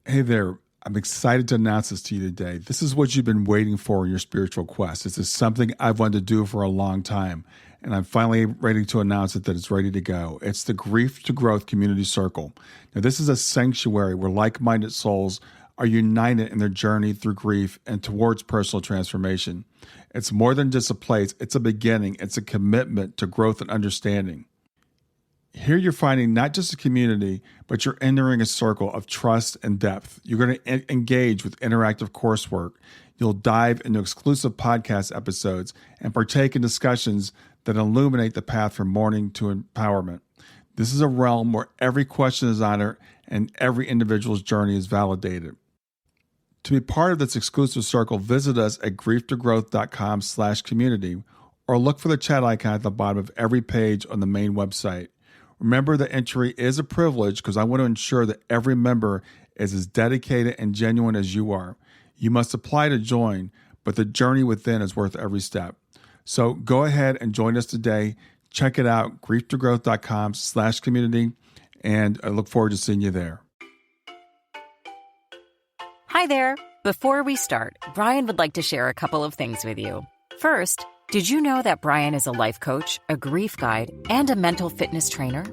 Hey there. I'm excited to announce this to you today. This is what you've been waiting for in your spiritual quest. This is something I've wanted to do for a long time, and I'm finally ready to announce it that it's ready to go. It's the Grief to Growth Community Circle. Now, this is a sanctuary where like-minded souls are united in their journey through grief and towards personal transformation. It's more than just a place. It's a beginning. It's a commitment to growth and understanding. Here you're finding not just a community, but you're entering a circle of trust and depth. You're going to engage with interactive coursework. You'll dive into exclusive podcast episodes and partake in discussions that illuminate the path from mourning to empowerment. This is a realm where every question is honored and every individual's journey is validated. To be part of this exclusive circle, visit us at grieftogrowth.com/community or look for the chat icon at the bottom of every page on the main website. Remember that entry is a privilege because I want to ensure that every member is as dedicated and genuine as you are. You must apply to join, but the journey within is worth every step. So go ahead and join us today. Check it out, grieftogrowth.com/community, and I look forward to seeing you there. Hi there. Before we start, Brian would like to share a couple of things with you. First, did you know that Brian is a life coach, a grief guide, and a mental fitness trainer?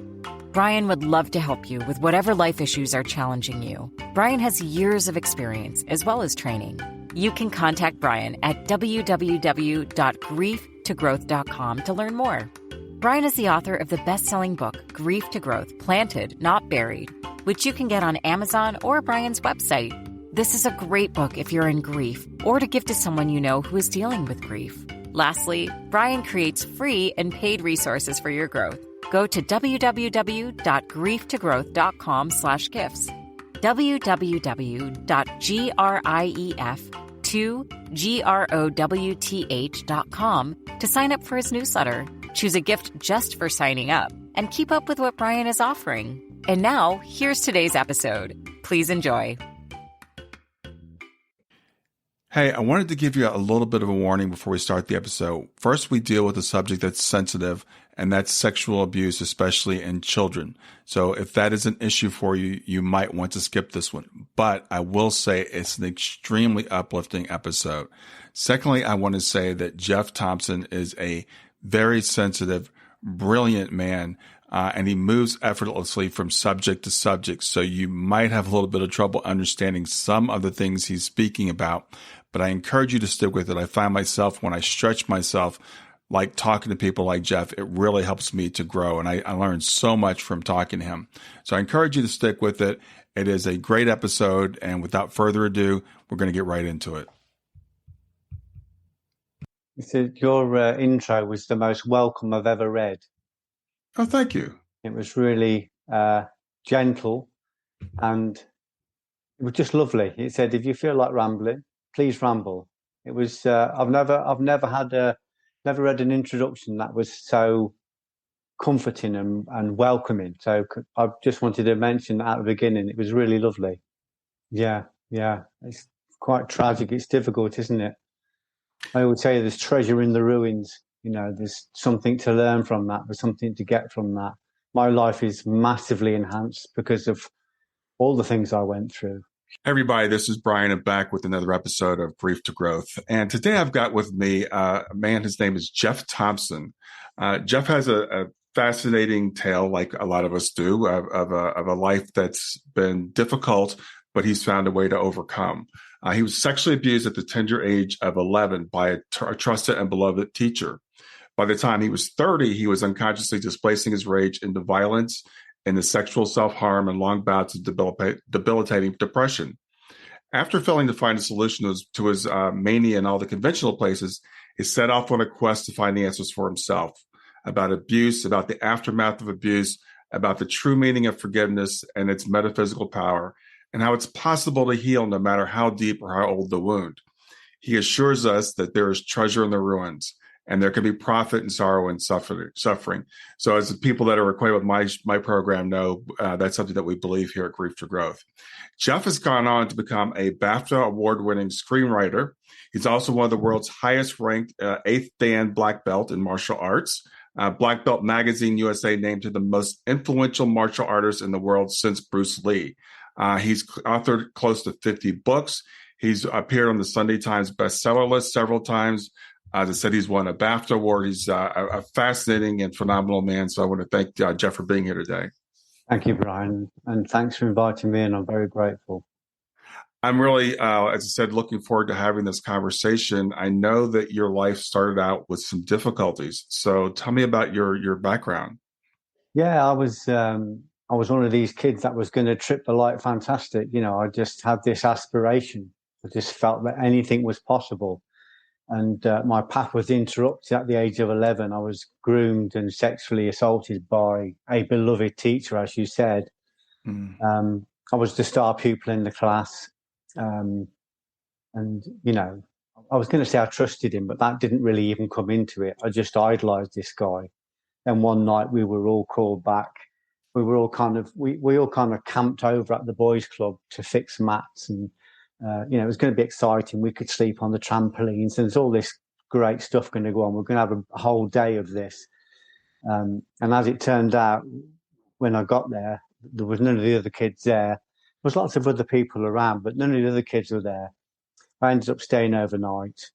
Brian would love to help you with whatever life issues are challenging you. Brian has years of experience as well as training. You can contact Brian at www.grieftogrowth.com to learn more. Brian is the author of the best-selling book, Grief to Growth, Planted, Not Buried, which you can get on Amazon or Brian's website. This is a great book if you're in grief or to give to someone you know who is dealing with grief. Lastly, Brian creates free and paid resources for your growth. Go to www.grieftogrowth.com/gifts, www.grief2growth.com to sign up for his newsletter. Choose a gift just for signing up and keep up with what Brian is offering. And now, here's today's episode. Please enjoy. Hey, I wanted to give you a little bit of a warning before we start the episode. First, we deal with a subject that's sensitive, and that's sexual abuse, especially in children. So if that is an issue for you, you might want to skip this one. But I will say it's an extremely uplifting episode. Secondly, I want to say that Geoff Thompson is a very sensitive, brilliant man, and he moves effortlessly from subject to subject. So you might have a little bit of trouble understanding some of the things he's speaking about. But I encourage you to stick with it. I find myself, when I stretch myself, like talking to people like Geoff, it really helps me to grow. And I learned so much from talking to him. So I encourage you to stick with it. It is a great episode. And without further ado, we're going to get right into it. So your intro was the most welcome I've ever read. Oh, thank you. It was really gentle and it was just lovely. It said, if you feel like rambling, please ramble. It was, I've never read an introduction that was so comforting and welcoming. So I just wanted to mention that at the beginning. It was really lovely. Yeah. It's quite tragic. It's difficult, isn't it? I would say there's treasure in the ruins. You know, there's something to learn from that. There's something to get from that. My life is massively enhanced because of all the things I went through. Everybody, this is Brian. I'm back with another episode of Grief to Growth. And today I've got with me a man, his name is Geoff Thompson. Geoff has a fascinating tale, like a lot of us do, of a life that's been difficult, but he's found a way to overcome. He was sexually abused at the tender age of 11 by a trusted and beloved teacher. By the time he was 30, he was unconsciously displacing his rage into violence, into sexual self-harm, and long bouts of debilitating depression. After failing to find a solution to his mania in all the conventional places, he set off on a quest to find the answers for himself, about abuse, about the aftermath of abuse, about the true meaning of forgiveness and its metaphysical power, and how it's possible to heal no matter how deep or how old the wound. He assures us that there is treasure in the ruins, and there can be profit in sorrow and suffering. So as the people that are acquainted with my program know, that's something that we believe here at Grief to Growth. Geoff has gone on to become a BAFTA award-winning screenwriter. He's also one of the world's highest-ranked 8th Dan black belt in martial arts. Black Belt Magazine USA named him the most influential martial artist in the world since Bruce Lee. He's authored close to 50 books. He's appeared on the Sunday Times bestseller list several times. As I said, he's won a BAFTA award. He's a fascinating and phenomenal man. So I want to thank Geoff for being here today. Thank you, Brian. And thanks for inviting me in. I'm very grateful. I'm really, as I said, looking forward to having this conversation. I know that your life started out with some difficulties. So tell me about your background. Yeah, I was one of these kids that was going to trip the light fantastic. I just had this aspiration. I just felt that anything was possible. And my path was interrupted at the age of 11. I was groomed and sexually assaulted by a beloved teacher, as you said. I was the star pupil in the class. And, I was going to say I trusted him, but that didn't really even come into it. I just idolized this guy. And one night we were all called back. We were all we all kind of camped over at the boys' club to fix mats. And, it was going to be exciting. We could sleep on the trampolines. And there's all this great stuff going to go on. We're going to have a whole day of this. And as it turned out, when I got there was none of the other kids there. There was lots of other people around, but none of the other kids were there. I ended up staying overnight.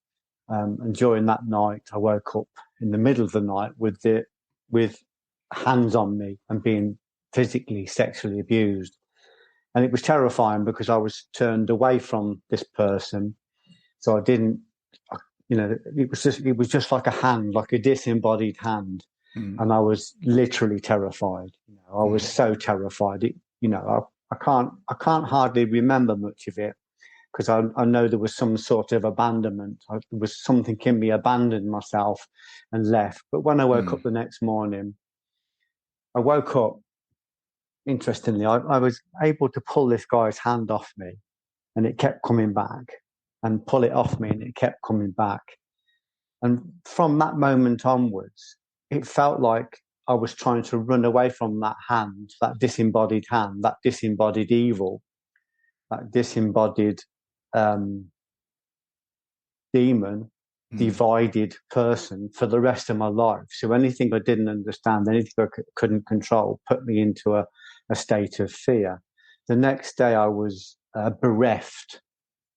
And during that night, I woke up in the middle of the night with hands on me and being physically, sexually abused. And it was terrifying because I was turned away from this person. So I didn't, it was just like a hand, like a disembodied hand. And I was literally terrified. I was so terrified. I can't hardly remember much of it because I know there was some sort of abandonment. There was something in me abandoned myself and left. But when I woke up the next morning, I woke up, interestingly, I was able to pull this guy's hand off me and it kept coming back, and pull it off me and it kept coming back. And from that moment onwards, it felt like I was trying to run away from that hand, that disembodied hand, that disembodied evil, that disembodied demon, divided person for the rest of my life. So anything I didn't understand, anything I couldn't control, put me into a state of fear. The next day I was bereft,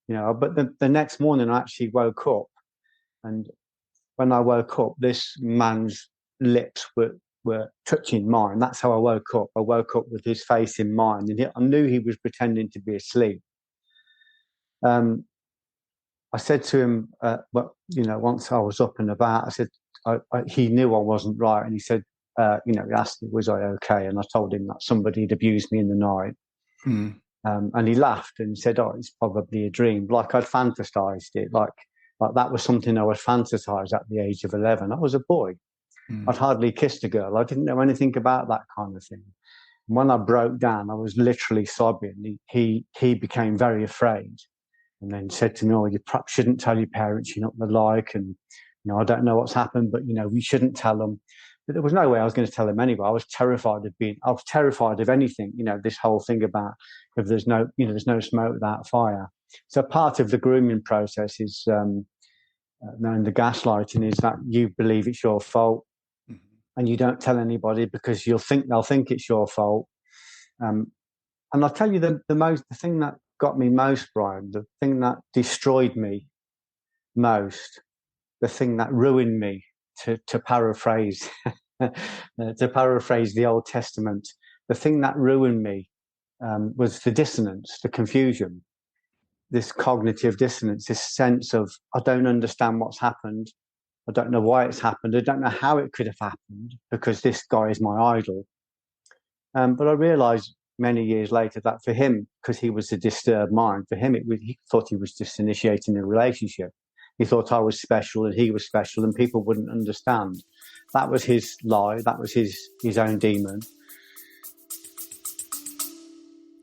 but the next morning I actually woke up. And when I woke up, this man's lips were touching mine. That's how I woke up. I woke up with his face in mine, and I knew he was pretending to be asleep. I said to him, once I was up and about, I said, he knew I wasn't right. And he said, he asked me, was I okay? And I told him that somebody had abused me in the night. And he laughed and said, oh, it's probably a dream. Like I'd fantasized it. Like that was something I would fantasize at the age of 11. I was a boy. I'd hardly kissed a girl. I didn't know anything about that kind of thing. And when I broke down, I was literally sobbing. He became very afraid. And then said to me, oh, you perhaps shouldn't tell your parents, you're not the like, and, I don't know what's happened, but, we shouldn't tell them. But there was no way I was going to tell them anyway. I was terrified of anything, this whole thing about if there's no smoke without fire. So part of the grooming process is, knowing the gaslighting is that you believe it's your fault and you don't tell anybody because they'll think it's your fault. And I'll tell you the thing that got me most, Brian, the thing that destroyed me most, the thing that ruined me, to paraphrase the Old Testament, the thing that ruined me was the dissonance, the confusion, this cognitive dissonance, this sense of, I don't understand what's happened. I don't know why it's happened. I don't know how it could have happened because this guy is my idol. But I realized many years later that for him, because he was a disturbed mind, for him, he thought he was just initiating a relationship. He thought I was special and he was special and people wouldn't understand. That was his lie. That was his own demon.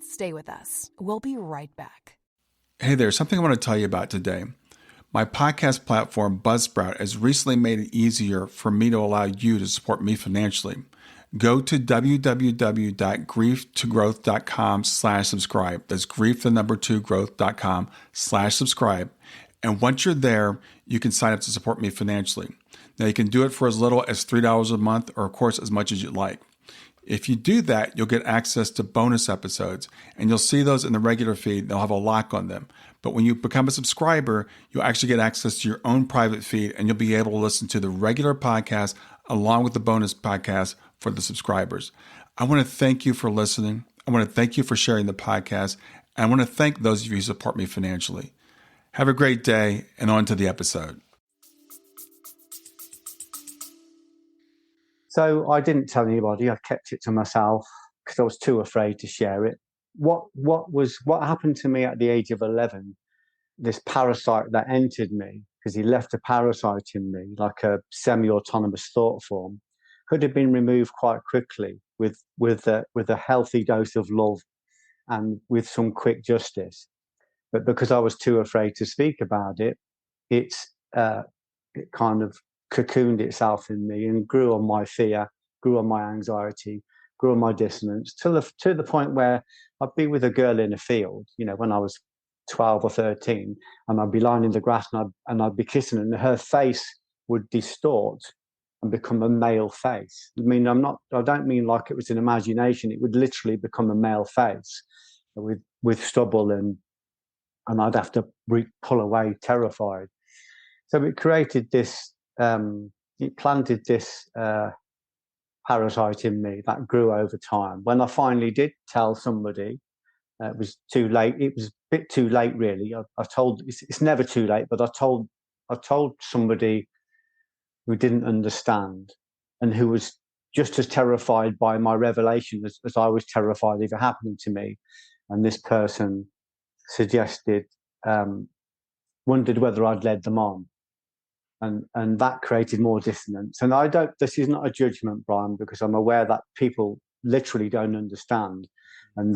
Stay with us. We'll be right back. Hey there, something I want to tell you about today. My podcast platform, Buzzsprout, has recently made it easier for me to allow you to support me financially. Go to www.grieftogrowth.com/subscribe. That's grief2growth.com/subscribe. And once you're there, you can sign up to support me financially. Now, you can do it for as little as $3 a month or, of course, as much as you'd like. If you do that, you'll get access to bonus episodes, and you'll see those in the regular feed. They'll have a lock on them. But when you become a subscriber, you'll actually get access to your own private feed, and you'll be able to listen to the regular podcast along with the bonus podcast for the subscribers. I want to thank you for listening. I want to thank you for sharing the podcast. And I want to thank those of you who support me financially. Have a great day, and on to the episode. So I didn't tell anybody. I kept it to myself because I was too afraid to share it. What happened to me at the age of 11? This parasite that entered me, because he left a parasite in me, like a semi-autonomous thought form, could have been removed quite quickly with a healthy dose of love and with some quick justice. But because I was too afraid to speak about it, it kind of cocooned itself in me and grew on my fear, grew on my anxiety, grew on my dissonance to the point where I'd be with a girl in a field, when I was 12 or 13, and I'd be lying in the grass and I'd be kissing her, and her face would distort and become a male face. I mean, I don't mean like it was an imagination. It would literally become a male face with stubble, and I'd have to pull away terrified. So it created this, it planted this parasite in me that grew over time. When I finally did tell somebody, it was too late. It was a bit too late, really. I told, it's never too late, but I told somebody who didn't understand and who was just as terrified by my revelation as I was terrified of it happening to me. And this person suggested, wondered whether I'd led them on. And that created more dissonance. And this is not a judgment, Brian, because I'm aware that people literally don't understand. And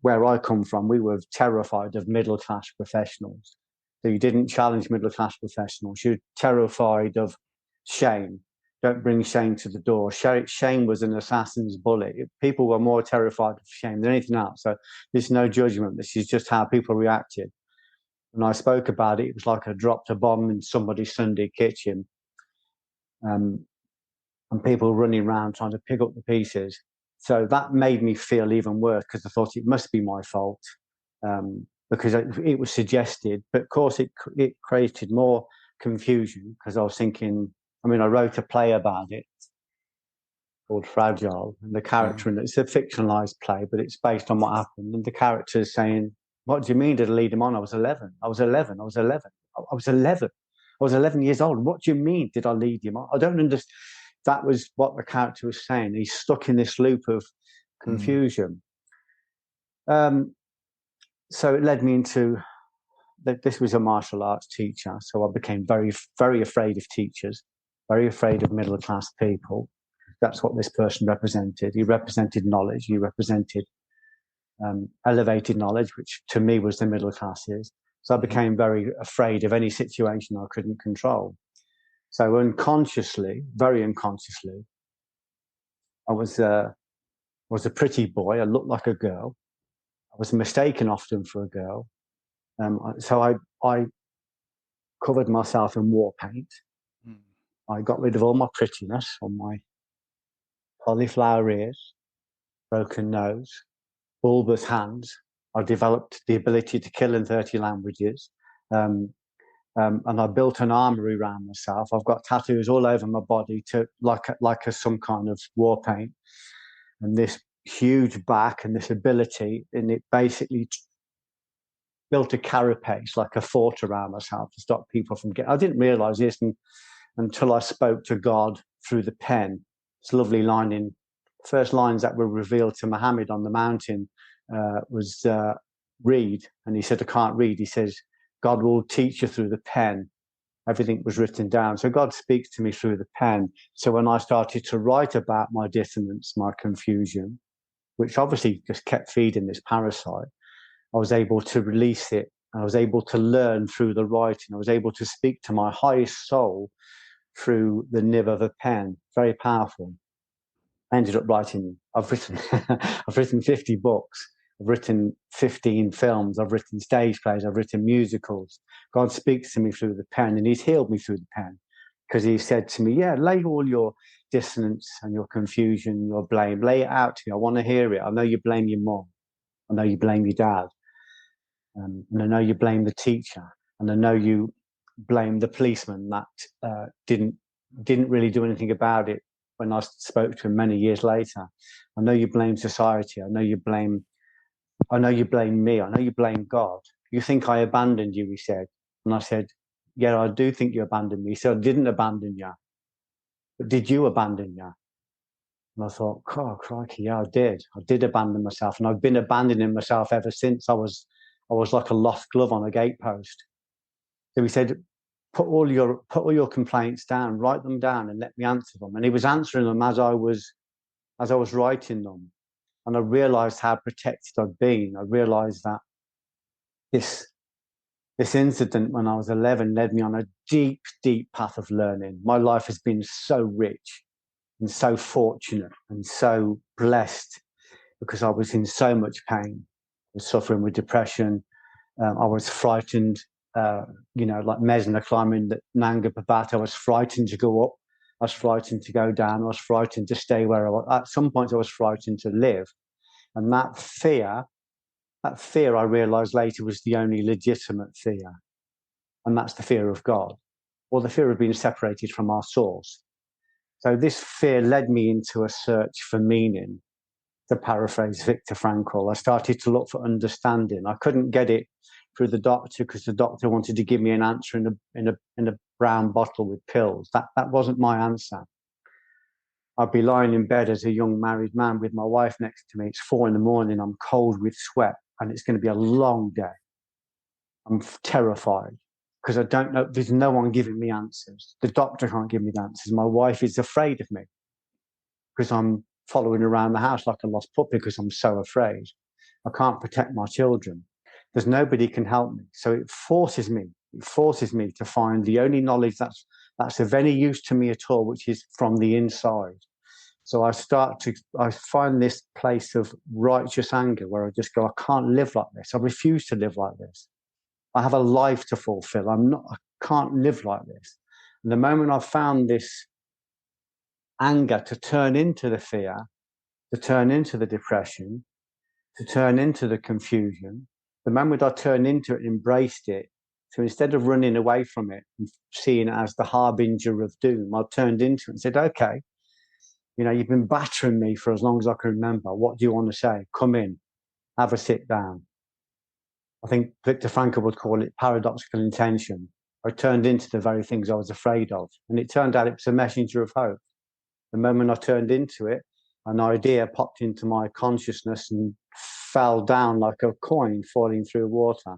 where I come from, we were terrified of middle-class professionals. So you didn't challenge middle-class professionals. You're terrified of shame. Don't bring shame to the door. Shame was an assassin's bullet. People were more terrified of shame than anything else. So there's no judgment. This is just how people reacted. When I spoke about it, it was like I dropped a bomb in somebody's Sunday kitchen, and people running around trying to pick up the pieces. So that made me feel even worse because I thought it must be my fault, because it was suggested. But of course, it created more confusion because I was thinking, I wrote a play about it called Fragile, and the character in it, it's a fictionalized play, but it's based on what happened. And the character is saying, "What do you mean, did I lead him on? I was 11. I was 11. I was 11. I was 11. I was 11 years old. What do you mean, did I lead him on?" I don't understand. That was what the character was saying. He's stuck in this loop of confusion. So it led me into that. This was a martial arts teacher. So I became very, very afraid of teachers, very afraid of middle-class people. That's what this person represented. He represented knowledge. He represented elevated knowledge, which to me was the middle classes. So I became very afraid of any situation I couldn't control. So unconsciously, very unconsciously, I was a pretty boy. I looked like a girl. I was mistaken often for a girl. So I covered myself in war paint. I got rid of all my prettiness on my cauliflower ears, broken nose, bulbous hands. I developed the ability to kill in 30 languages. And I built an armory around myself. I've got tattoos all over my body like some kind of war paint. And this huge back and this ability, and it basically built a carapace, like a fort around myself to stop people from getting. I didn't realize this until I spoke to God through the pen. It's a lovely line in first lines that were revealed to Muhammad on the mountain was read. And he said, "I can't read." He says, "God will teach you through the pen." Everything was written down. So God speaks to me through the pen. So when I started to write about my dissonance, my confusion, which obviously just kept feeding this parasite, I was able to release it. I was able to learn through the writing. I was able to speak to my highest soul through the nib of a pen. Very powerful. I ended up writing, I've written 50 books. I've written 15 films. I've written stage plays. I've written musicals. God speaks to me through the pen, and he's healed me through the pen because he said to me, yeah, lay all your dissonance and your confusion, your blame, lay it out to me. I want to hear it. I know you blame your mom. I know you blame your dad. And I know you blame the teacher. And I know you blame the policeman that didn't really do anything about it when I spoke to him many years later. I know you blame society. I know you blame me. I know you blame God. You think I abandoned you, he said. And I said, yeah, I do think you abandoned me. He said, I didn't abandon you. But did you abandon you? And I thought, oh, crikey, yeah, I did. I did abandon myself. And I've been abandoning myself ever since. I was like a lost glove on a gatepost. So he said, put all your complaints down, write them down and let me answer them. And he was answering them as I was writing them. And I realized how protected I'd been. I realized that this incident when I was 11 led me on a deep, deep path of learning. My life has been so rich and so fortunate and so blessed because I was in so much pain. I was suffering with depression. I was frightened, like Mesna climbing the Nanga Parbat. I was frightened to go up. I was frightened to go down. I was frightened to stay where I was. At some points, I was frightened to live. And that fear I realized later was the only legitimate fear. And that's the fear of God, or the fear of being separated from our source. So this fear led me into a search for meaning, to paraphrase Viktor Frankl. I started to look for understanding. I couldn't get it through the doctor because the doctor wanted to give me an answer in a brown bottle with pills. That wasn't my answer. I'd be lying in bed as a young married man with my wife next to me. It's 4 a.m. I'm cold with sweat, and it's going to be a long day. I'm terrified because I don't know. There's no one giving me answers. The doctor can't give me the answers. My wife is afraid of me because I'm following around the house like a lost puppy because I'm so afraid. I can't protect my children. There's nobody can help me. So it forces me to find the only knowledge that's of any use to me at all, which is from the inside. So I find this place of righteous anger where I just go, I can't live like this. I refuse to live like this. I have a life to fulfill. I can't live like this. And the moment I found this anger to turn into the fear, to turn into the depression, to turn into the confusion, the moment I turned into it and embraced it, so instead of running away from it and seeing it as the harbinger of doom, I turned into it and said, okay, you've been battering me for as long as I can remember. What do you want to say? Come in, have a sit down. I think Viktor Frankl would call it paradoxical intention. I turned into the very things I was afraid of. And it turned out it was a messenger of hope. The moment I turned into it, an idea popped into my consciousness and fell down like a coin falling through water.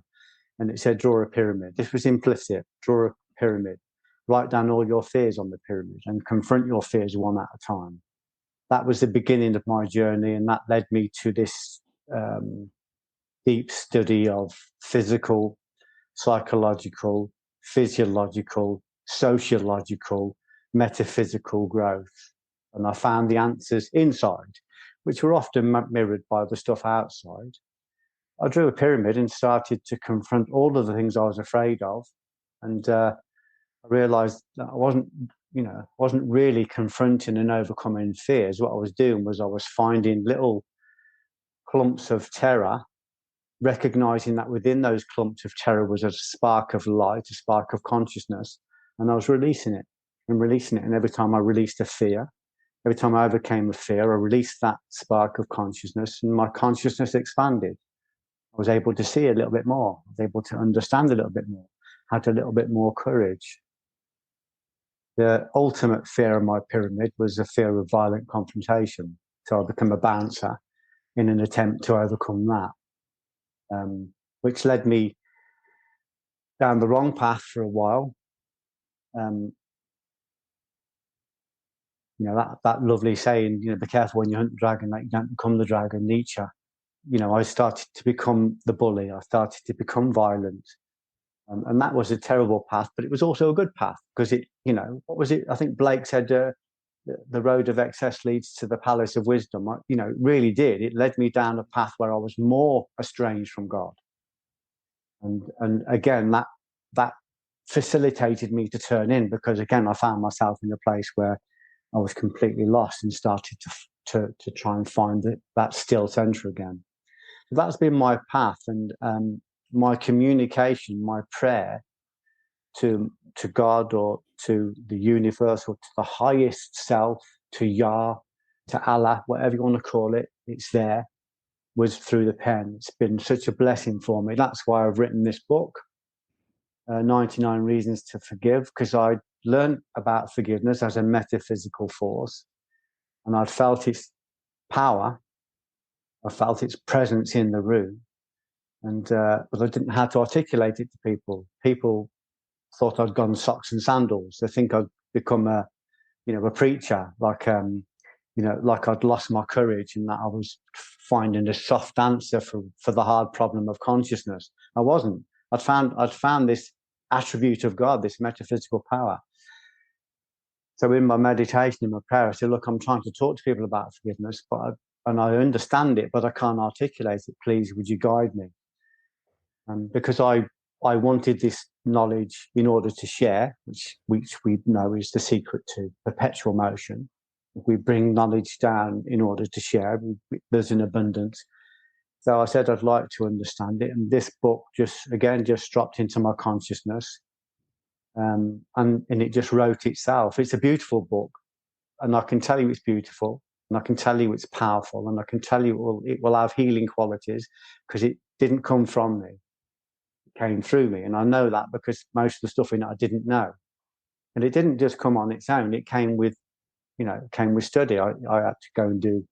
And it said, draw a pyramid. This was implicit. Draw a pyramid. Write down all your fears on the pyramid and confront your fears one at a time. That was the beginning of my journey. And that led me to this deep study of physical, psychological, physiological, sociological, metaphysical growth. And I found the answers inside, which were often mirrored by the stuff outside. I drew a pyramid and started to confront all of the things I was afraid of. And I realized that I wasn't really confronting and overcoming fears. What I was doing was I was finding little clumps of terror, recognizing that within those clumps of terror was a spark of light, a spark of consciousness, and I was releasing it. And every time I released a fear, every time I overcame a fear, I released that spark of consciousness, and my consciousness expanded. I was able to see a little bit more. I was able to understand a little bit more, had a little bit more courage. The ultimate fear of my pyramid was a fear of violent confrontation. So I became a bouncer in an attempt to overcome that. Which led me down the wrong path for a while. That lovely saying, be careful when you hunt the dragon, that you don't become the dragon, Nietzsche. I started to become the bully. I started to become violent. And that was a terrible path, but it was also a good path because what was it? I think Blake said, the road of excess leads to the palace of wisdom. It really did. It led me down a path where I was more estranged from God. And again, that facilitated me to turn in, because again, I found myself in a place where I was completely lost and started to try and find that still center again. So that's been my path, and my communication, my prayer to God or to the universe or to the highest self, to Yah, to Allah, whatever you want to call it, it's there, was through the pen. It's been such a blessing for me. That's why I've written this book, 99 Reasons to Forgive, because I learned about forgiveness as a metaphysical force, and I'd felt its power. I felt its presence in the room, and but I didn't have to articulate it to people. People thought I'd gone socks and sandals. They think I'd become a preacher, like like I'd lost my courage and that I was finding a soft answer for the hard problem of consciousness. I wasn't. I'd found this attribute of God, this metaphysical power. So in my meditation, in my prayer, I said, look, I'm trying to talk to people about forgiveness, and I understand it, but I can't articulate it. Please, would you guide me? Because I wanted this knowledge in order to share, which we know is the secret to perpetual motion. If we bring knowledge down in order to share, there's an abundance. So I said I'd like to understand it, and this book just dropped into my consciousness, and it just wrote itself. It's a beautiful book, and I can tell you it's beautiful, and I can tell you it's powerful, and I can tell you it will have healing qualities, because it didn't come from me. It came through me, and I know that because most of the stuff in it I didn't know. And it didn't just come on its own. It came with, study. I had to go and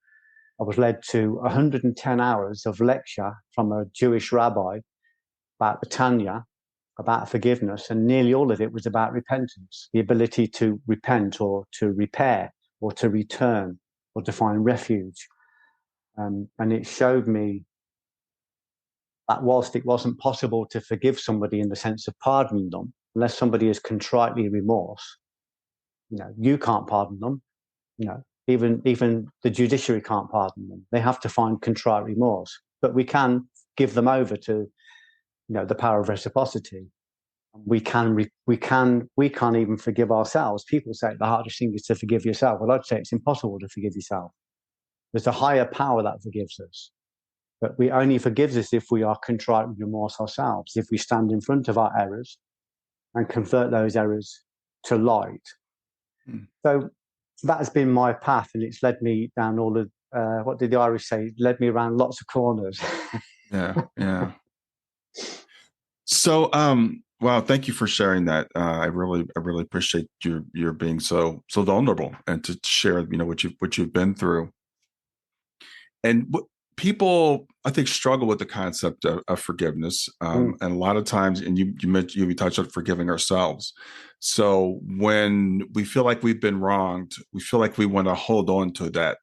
I was led to 110 hours of lecture from a Jewish rabbi about the Tanya, about forgiveness, and nearly all of it was about repentance, the ability to repent or to repair or to return or to find refuge. And it showed me that whilst it wasn't possible to forgive somebody in the sense of pardoning them, unless somebody is contritely remorse, you can't pardon them. Even the judiciary can't pardon them. They have to find contrite remorse. But we can give them over to, the power of reciprocity. We can't even forgive ourselves. People say the hardest thing is to forgive yourself. Well, I'd say it's impossible to forgive yourself. There's a higher power that forgives us. But we only forgives us if we are contrite with remorse ourselves, if we stand in front of our errors and convert those errors to light. So that has been my path, and it's led me down all of, what did the Irish say? It led me around lots of corners. Yeah. So, wow, thank you for sharing that. I really appreciate your being so vulnerable and to share, what you've been through. And people, I think, struggle with the concept of forgiveness, and a lot of times, and you touched on forgiving ourselves. So when we feel like we've been wronged, we feel like we want to hold on to that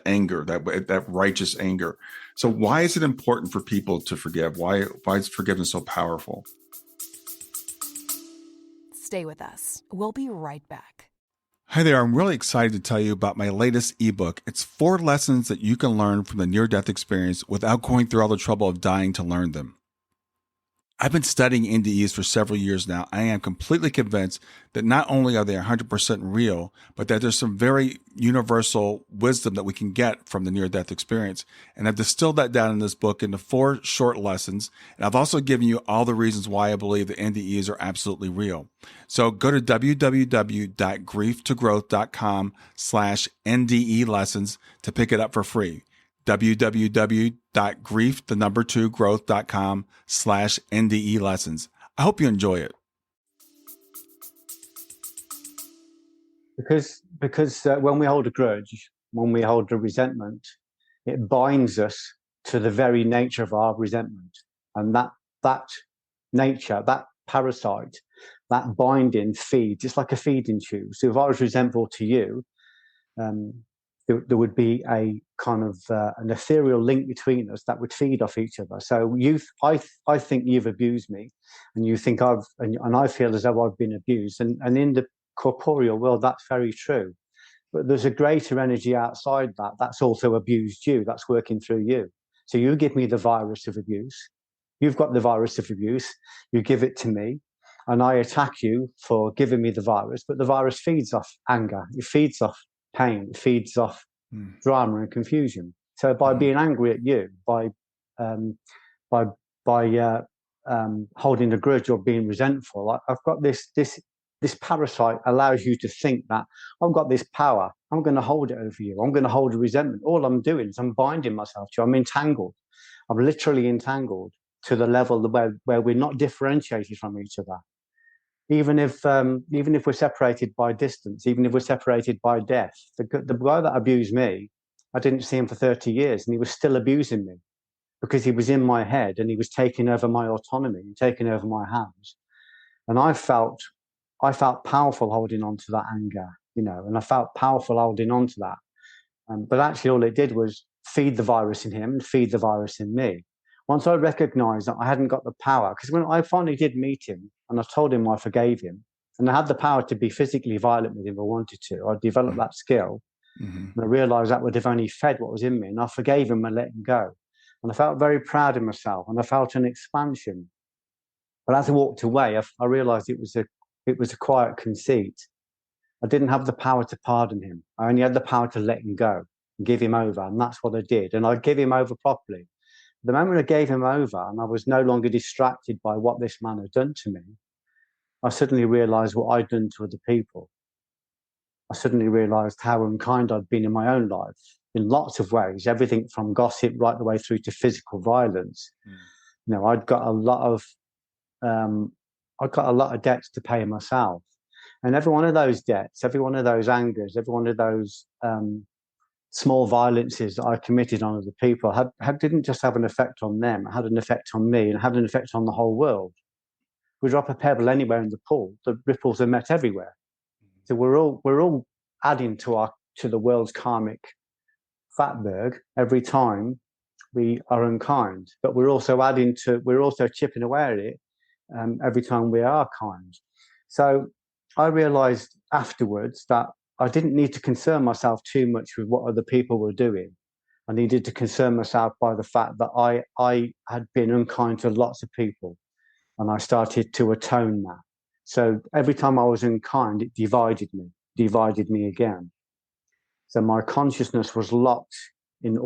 anger, that righteous anger. So why is it important for people to forgive? Why is forgiveness so powerful? Stay with us. We'll be right back. Hi there. I'm really excited to tell you about my latest ebook. It's 4 lessons that you can learn from the near-death experience without going through all the trouble of dying to learn them. I've been studying NDEs for several years now. I am completely convinced that not only are they 100% real, but that there's some very universal wisdom that we can get from the near-death experience. And I've distilled that down in this book into 4 short lessons. And I've also given you all the reasons why I believe that NDEs are absolutely real. So go to www.grieftogrowth.com/NDE lessons to pick it up for free. www.growth.com/NDE lessons. I hope you enjoy it. Because when we hold a grudge, when we hold a resentment, it binds us to the very nature of our resentment. And that nature, that parasite, that binding feeds, it's like a feeding tube. So if I was resentful to you, there would be a kind of an ethereal link between us that would feed off each other. So I think you've abused me, and you think and I feel as though I've been abused. And in the corporeal world, that's very true. But there's a greater energy outside that's also abused you, that's working through you. So you give me the virus of abuse. You've got the virus of abuse. You give it to me. and I attack you for giving me the virus, but the virus feeds off anger, it feeds off pain, it feeds off drama and confusion. So by being angry at you, by holding a grudge or being resentful, I've got this parasite allows you to think that I've got this power, I'm going to hold it over you, I'm going to hold a resentment. All I'm doing is I'm binding myself to you. I'm entangled. I'm literally entangled to the level where we're not differentiated from each other. Even if we're separated by distance, even if we're separated by death. The guy that abused me, I didn't see him for 30 years, and he was still abusing me because he was in my head and he was taking over my autonomy and taking over my hands. And I felt powerful holding on to that anger, and I felt powerful holding on to that. But actually all it did was feed the virus in him and feed the virus in me. Once I recognized that I hadn't got the power, because when I finally did meet him and I told him I forgave him, and I had the power to be physically violent with him if I wanted to, I developed that skill. And I realized that would have only fed what was in me, and I forgave him and let him go. And I felt very proud of myself, and I felt an expansion. But as I walked away, I realized it was a quiet conceit. I didn't have the power to pardon him. I only had the power to let him go and give him over. And that's what I did. And I gave him over properly. The moment I gave him over and I was no longer distracted by what this man had done to me, I suddenly realized what I'd done to other people. I suddenly realized how unkind I'd been in my own life in lots of ways, everything from gossip right the way through to physical violence. I'd got a lot of debts to pay myself. And every one of those debts, every one of those angers, every one of those small violences that I committed on other people didn't just have an effect on them, it had an effect on me and had an effect on the whole world. We drop a pebble anywhere in the pool, the ripples are met everywhere. So we're all adding to the world's karmic fatberg every time we are unkind, but we're also chipping away at it every time we are kind. So I realized afterwards that I didn't need to concern myself too much with what other people were doing. I needed to concern myself by the fact that I had been unkind to lots of people, and I started to atone that. So every time I was unkind, it divided me again. So my consciousness was locked in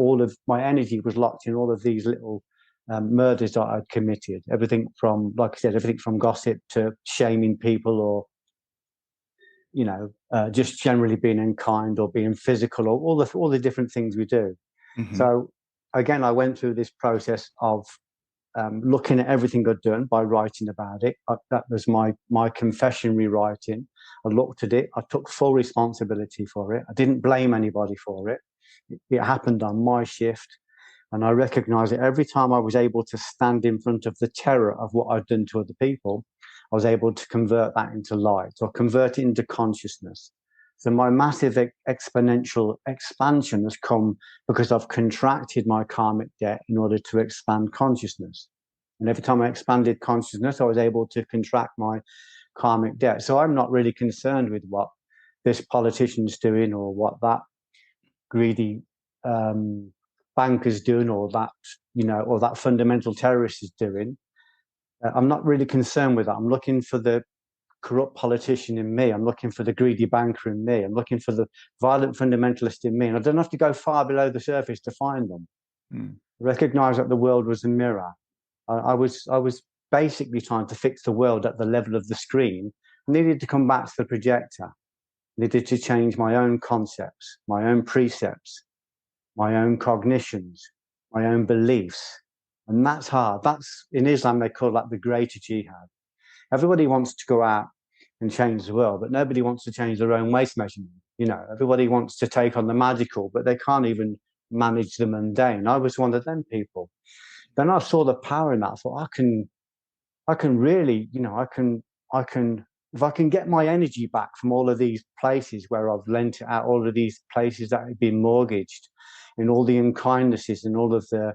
my energy was locked in all of these little murders that I'd committed. Everything from, like I said, everything from gossip to shaming people, or just generally being unkind or being physical, or all the different things we do. So again, I went through this process of looking at everything I'd done by writing about it. That was my confession rewriting. I looked at it. I took full responsibility for it. I didn't blame anybody for it. It happened on my shift. And I recognized that every time I was able to stand in front of the terror of what I'd done to other people, I was able to convert that into light or convert it into consciousness. So my massive exponential expansion has come because I've contracted my karmic debt in order to expand consciousness. And every time I expanded consciousness, I was able to contract my karmic debt. So I'm not really concerned with what this politician's doing, or what that greedy banker's doing, or that, or that fundamental terrorist is doing. I'm not really concerned with that. I'm looking for the corrupt politician in me. I'm looking for the greedy banker in me. I'm looking for the violent fundamentalist in me. And I don't have to go far below the surface to find them. I recognize that the world was a mirror. I was basically trying to fix the world at the level of the screen. I needed to come back to the projector. I needed to change my own concepts, my own precepts, my own cognitions, my own beliefs. And that's hard. That's, in Islam, they call that the greater jihad. Everybody wants to go out and change the world, but nobody wants to change their own waist measurement. Everybody wants to take on the magical, but they can't even manage the mundane. I was one of them people. Then I saw the power in that. I thought, I can really, if I can get my energy back from all of these places where I've lent it out, all of these places that have been mortgaged, in all the unkindnesses and all of the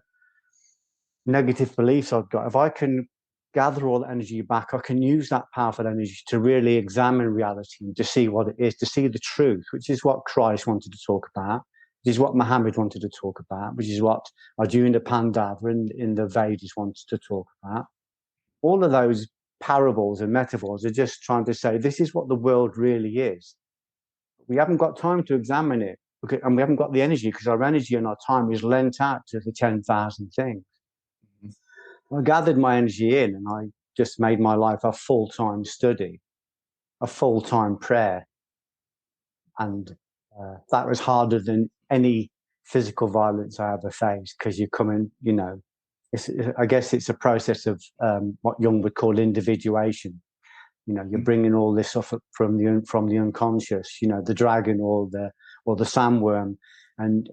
negative beliefs I've got, if I can gather all the energy back, I can use that powerful energy to really examine reality and to see what it is, to see the truth, which is what Christ wanted to talk about, which is what Muhammad wanted to talk about, which is what Arjuna Pandava in the Vedas wanted to talk about. All of those parables and metaphors are just trying to say this is what the world really is. We haven't got time to examine it, and we haven't got the energy, because our energy and our time is lent out to the 10,000 things. I gathered my energy in, and I just made my life a full-time study, a full-time prayer. And that was harder than any physical violence I ever faced, because you come in, you know, I guess it's a process of what Jung would call individuation. You know, you're bringing all this stuff from the unconscious, you know, the dragon or the sandworm, and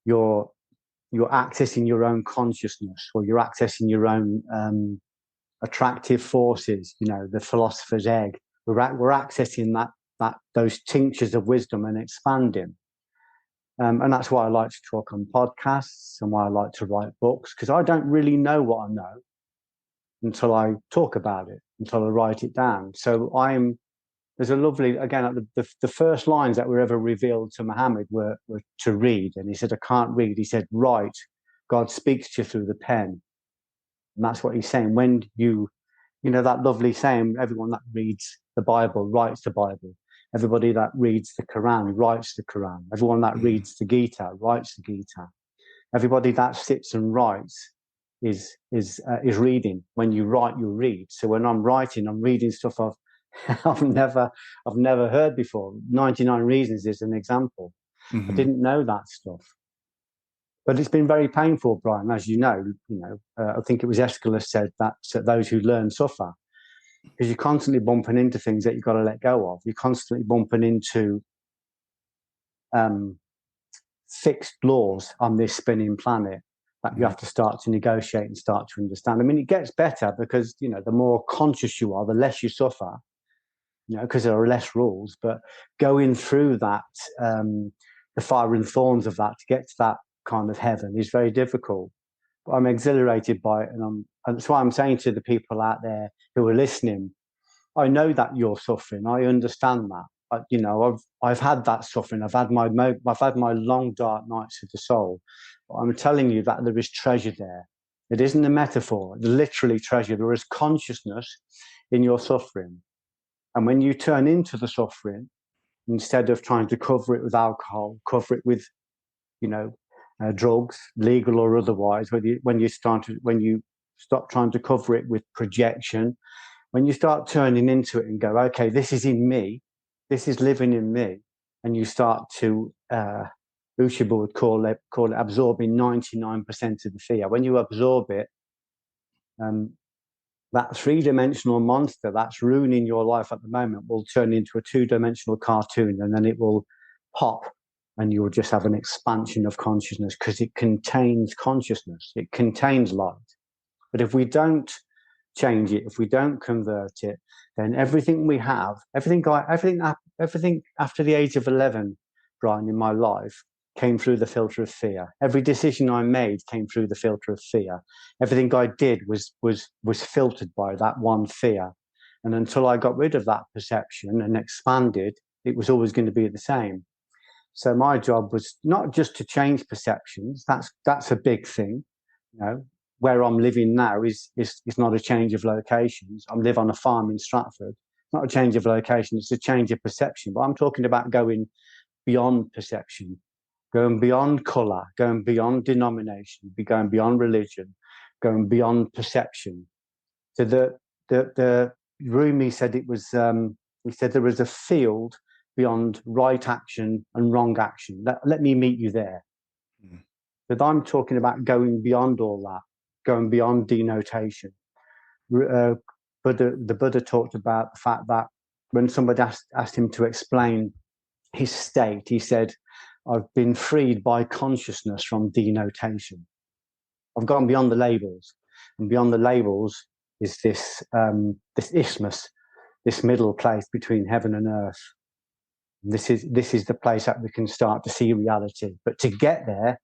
you're accessing your own consciousness, or you're accessing your own attractive forces. You know, the philosopher's egg. We're accessing those tinctures of wisdom and expanding. And that's why I like to talk on podcasts, and why I like to write books, because I don't really know what I know until I talk about it, until I write it down. So there's a lovely, again, the first lines that were ever revealed to Muhammad were to read. And he said, I can't read. He said, write. God speaks to you through the pen. And that's what he's saying. When you know, that lovely saying, everyone that reads the Bible writes the Bible. Everybody that reads the Quran writes the Quran. Everyone that reads the Gita writes the Gita. Everybody that sits and writes is reading. When you write, you read. So when I'm writing, I'm reading stuff I've never heard before. 99 Reasons is an example. I didn't know that stuff, but it's been very painful, Brian, as you know. I think it was Aeschylus said that those who learn suffer, because you're constantly bumping into things that you've got to let go of. You're constantly bumping into fixed laws on this spinning planet that you have to start to negotiate and start to understand. I mean, it gets better because, you know, the more conscious you are, the less you suffer, you know, because there are less rules. But going through that, the fire and thorns of that to get to that kind of heaven is very difficult. But I'm exhilarated by it, and that's why I'm saying to the people out there who are listening, I know that you're suffering. I understand that. You know, I've had that suffering. I've had my long dark nights of the soul. But I'm telling you that there is treasure there. It isn't a metaphor. It's literally treasure. There is consciousness in your suffering, and when you turn into the suffering, instead of trying to cover it with alcohol, cover it with, you know, drugs, legal or otherwise, when you stop trying to cover it with projection, when you start turning into it and go, okay, this is in me, this is living in me, and you start to, Ushba would call it absorbing 99% of the fear. When you absorb it, that three-dimensional monster that's ruining your life at the moment will turn into a two-dimensional cartoon, and then it will pop, and you will just have an expansion of consciousness, because it contains consciousness. It contains light. But if we don't change it, if we don't convert it, then everything we have, everything after the age of 11, Brian, in my life, came through the filter of fear. Every decision I made came through the filter of fear. Everything I did was filtered by that one fear. And until I got rid of that perception and expanded, it was always going to be the same. So my job was not just to change perceptions. That's a big thing. You know, where I'm living now is not a change of locations. I live on a farm in Stratford. It's not a change of location. It's a change of perception. But I'm talking about going beyond perception, going beyond colour, going beyond denomination, going beyond religion, going beyond perception. So the Rumi said it was. He said there was a field beyond right action and wrong action. Let me meet you there. But I'm talking about going beyond all that, going beyond denotation. The Buddha talked about the fact that when somebody asked him to explain his state, he said, I've been freed by consciousness from denotation. I've gone beyond the labels. And beyond the labels is this isthmus, this middle place between heaven and earth. This is the place that we can start to see reality. But to get there,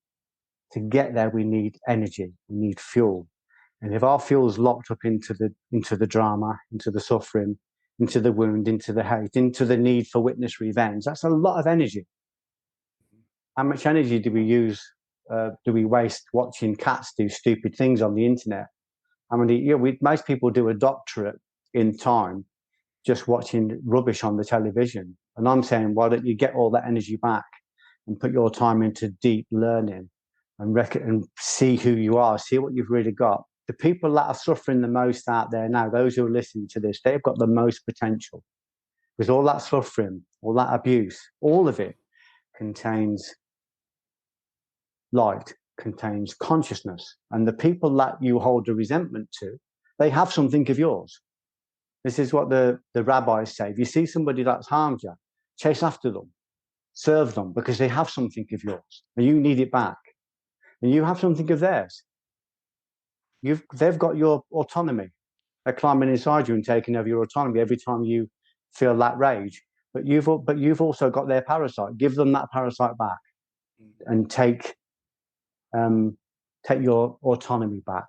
we need energy. We need fuel. And if our fuel's locked up into the drama, into the suffering, into the wound, into the hate, into the need for witness revenge, that's a lot of energy. How much energy do we waste watching cats do stupid things on the internet? I mean, most people do a doctorate in time just watching rubbish on the television. And I'm saying, why don't you get all that energy back and put your time into deep learning and see who you are, see what you've really got. The people that are suffering the most out there now, those who are listening to this, they've got the most potential. Because all that suffering, all that abuse, all of it contains light, contains consciousness. And the people that you hold a resentment to, they have something of yours. This is what the rabbis say. If you see somebody that's harmed you, chase after them, serve them, because they have something of yours and you need it back. And you have something of theirs. They've got your autonomy. They're climbing inside you and taking over your autonomy every time you feel that rage. But you've also got their parasite. Give them that parasite back and take your autonomy back.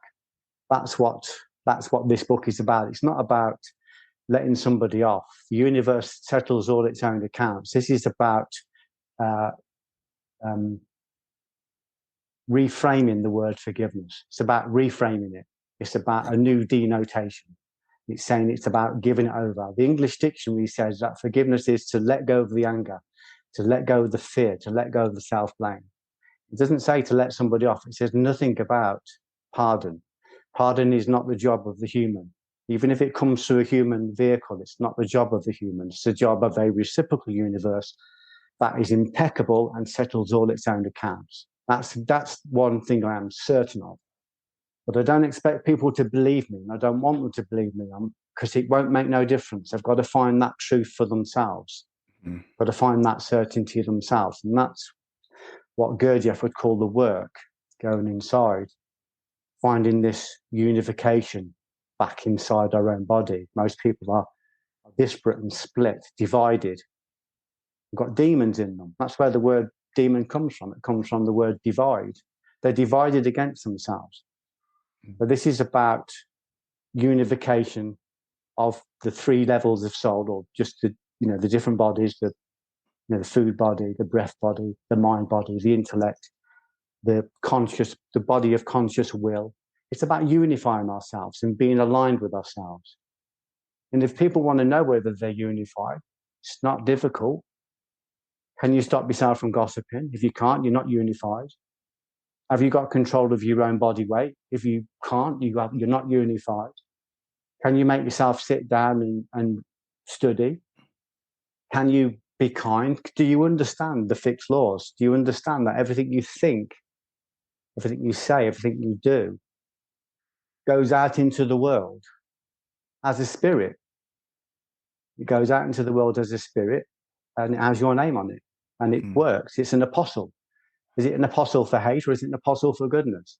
That's what this book is about. It's not about letting somebody off. The universe settles all its own accounts. This is about reframing the word forgiveness. It's about reframing it. It's about a new denotation. It's saying it's about giving it over. The English dictionary says that forgiveness is to let go of the anger, to let go of the fear, to let go of the self-blame. It doesn't say to let somebody off. It says nothing about pardon. Pardon is not the job of the human. Even if it comes through a human vehicle, it's not the job of the human. It's the job of a reciprocal universe that is impeccable and settles all its own accounts. That's one thing I am certain of. But I don't expect people to believe me, and I don't want them to believe me, because it won't make no difference. They've got to find that truth for themselves. Got to find that certainty themselves. And that's what Gurdjieff would call the work, going inside, finding this unification back inside our own body. Most people are disparate and split, divided. They've got demons in them. That's where the word demon comes from. It comes from the word divide. They're divided against themselves. But this is about unification of the three levels of soul, or just the different bodies, the food body, the breath body, the mind body, the intellect, the body of conscious will. It's about unifying ourselves and being aligned with ourselves. And if people want to know whether they're unified, it's not difficult. Can you stop yourself from gossiping? If you can't, you're not unified. Have you got control of your own body weight? If you can't, you're not unified. Can you make yourself sit down and study? Can you be kind? Do you understand the fixed laws? Do you understand that everything you think, everything you say, everything you do goes out into the world as a spirit? It goes out into the world as a spirit, and it has your name on it, and it works. It's an apostle. Is it an apostle for hate, or is it an apostle for goodness?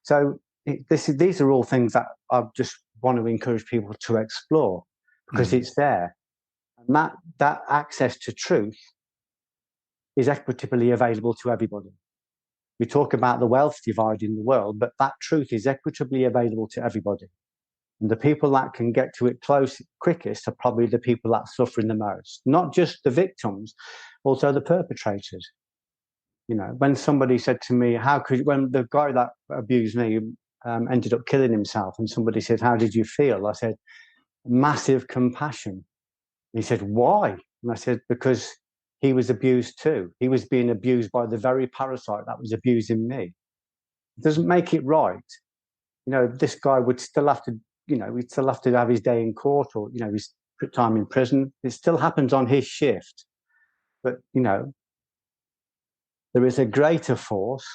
So these are all things that I just want to encourage people to explore, because it's there. And that access to truth is equitably available to everybody. We talk about the wealth divide in the world, but that truth is equitably available to everybody. And the people that can get to it quickest are probably the people that are suffering the most. Not just the victims, also the perpetrators. When somebody said to me, when the guy that abused me ended up killing himself, and somebody said, how did you feel? I said, massive compassion. And he said, why? And I said, because he was abused too. He was being abused by the very parasite that was abusing me. It doesn't make it right. This guy would still have to, he'd still have to have his day in court, or, his time in prison. It still happens on his shift. But, there is a greater force.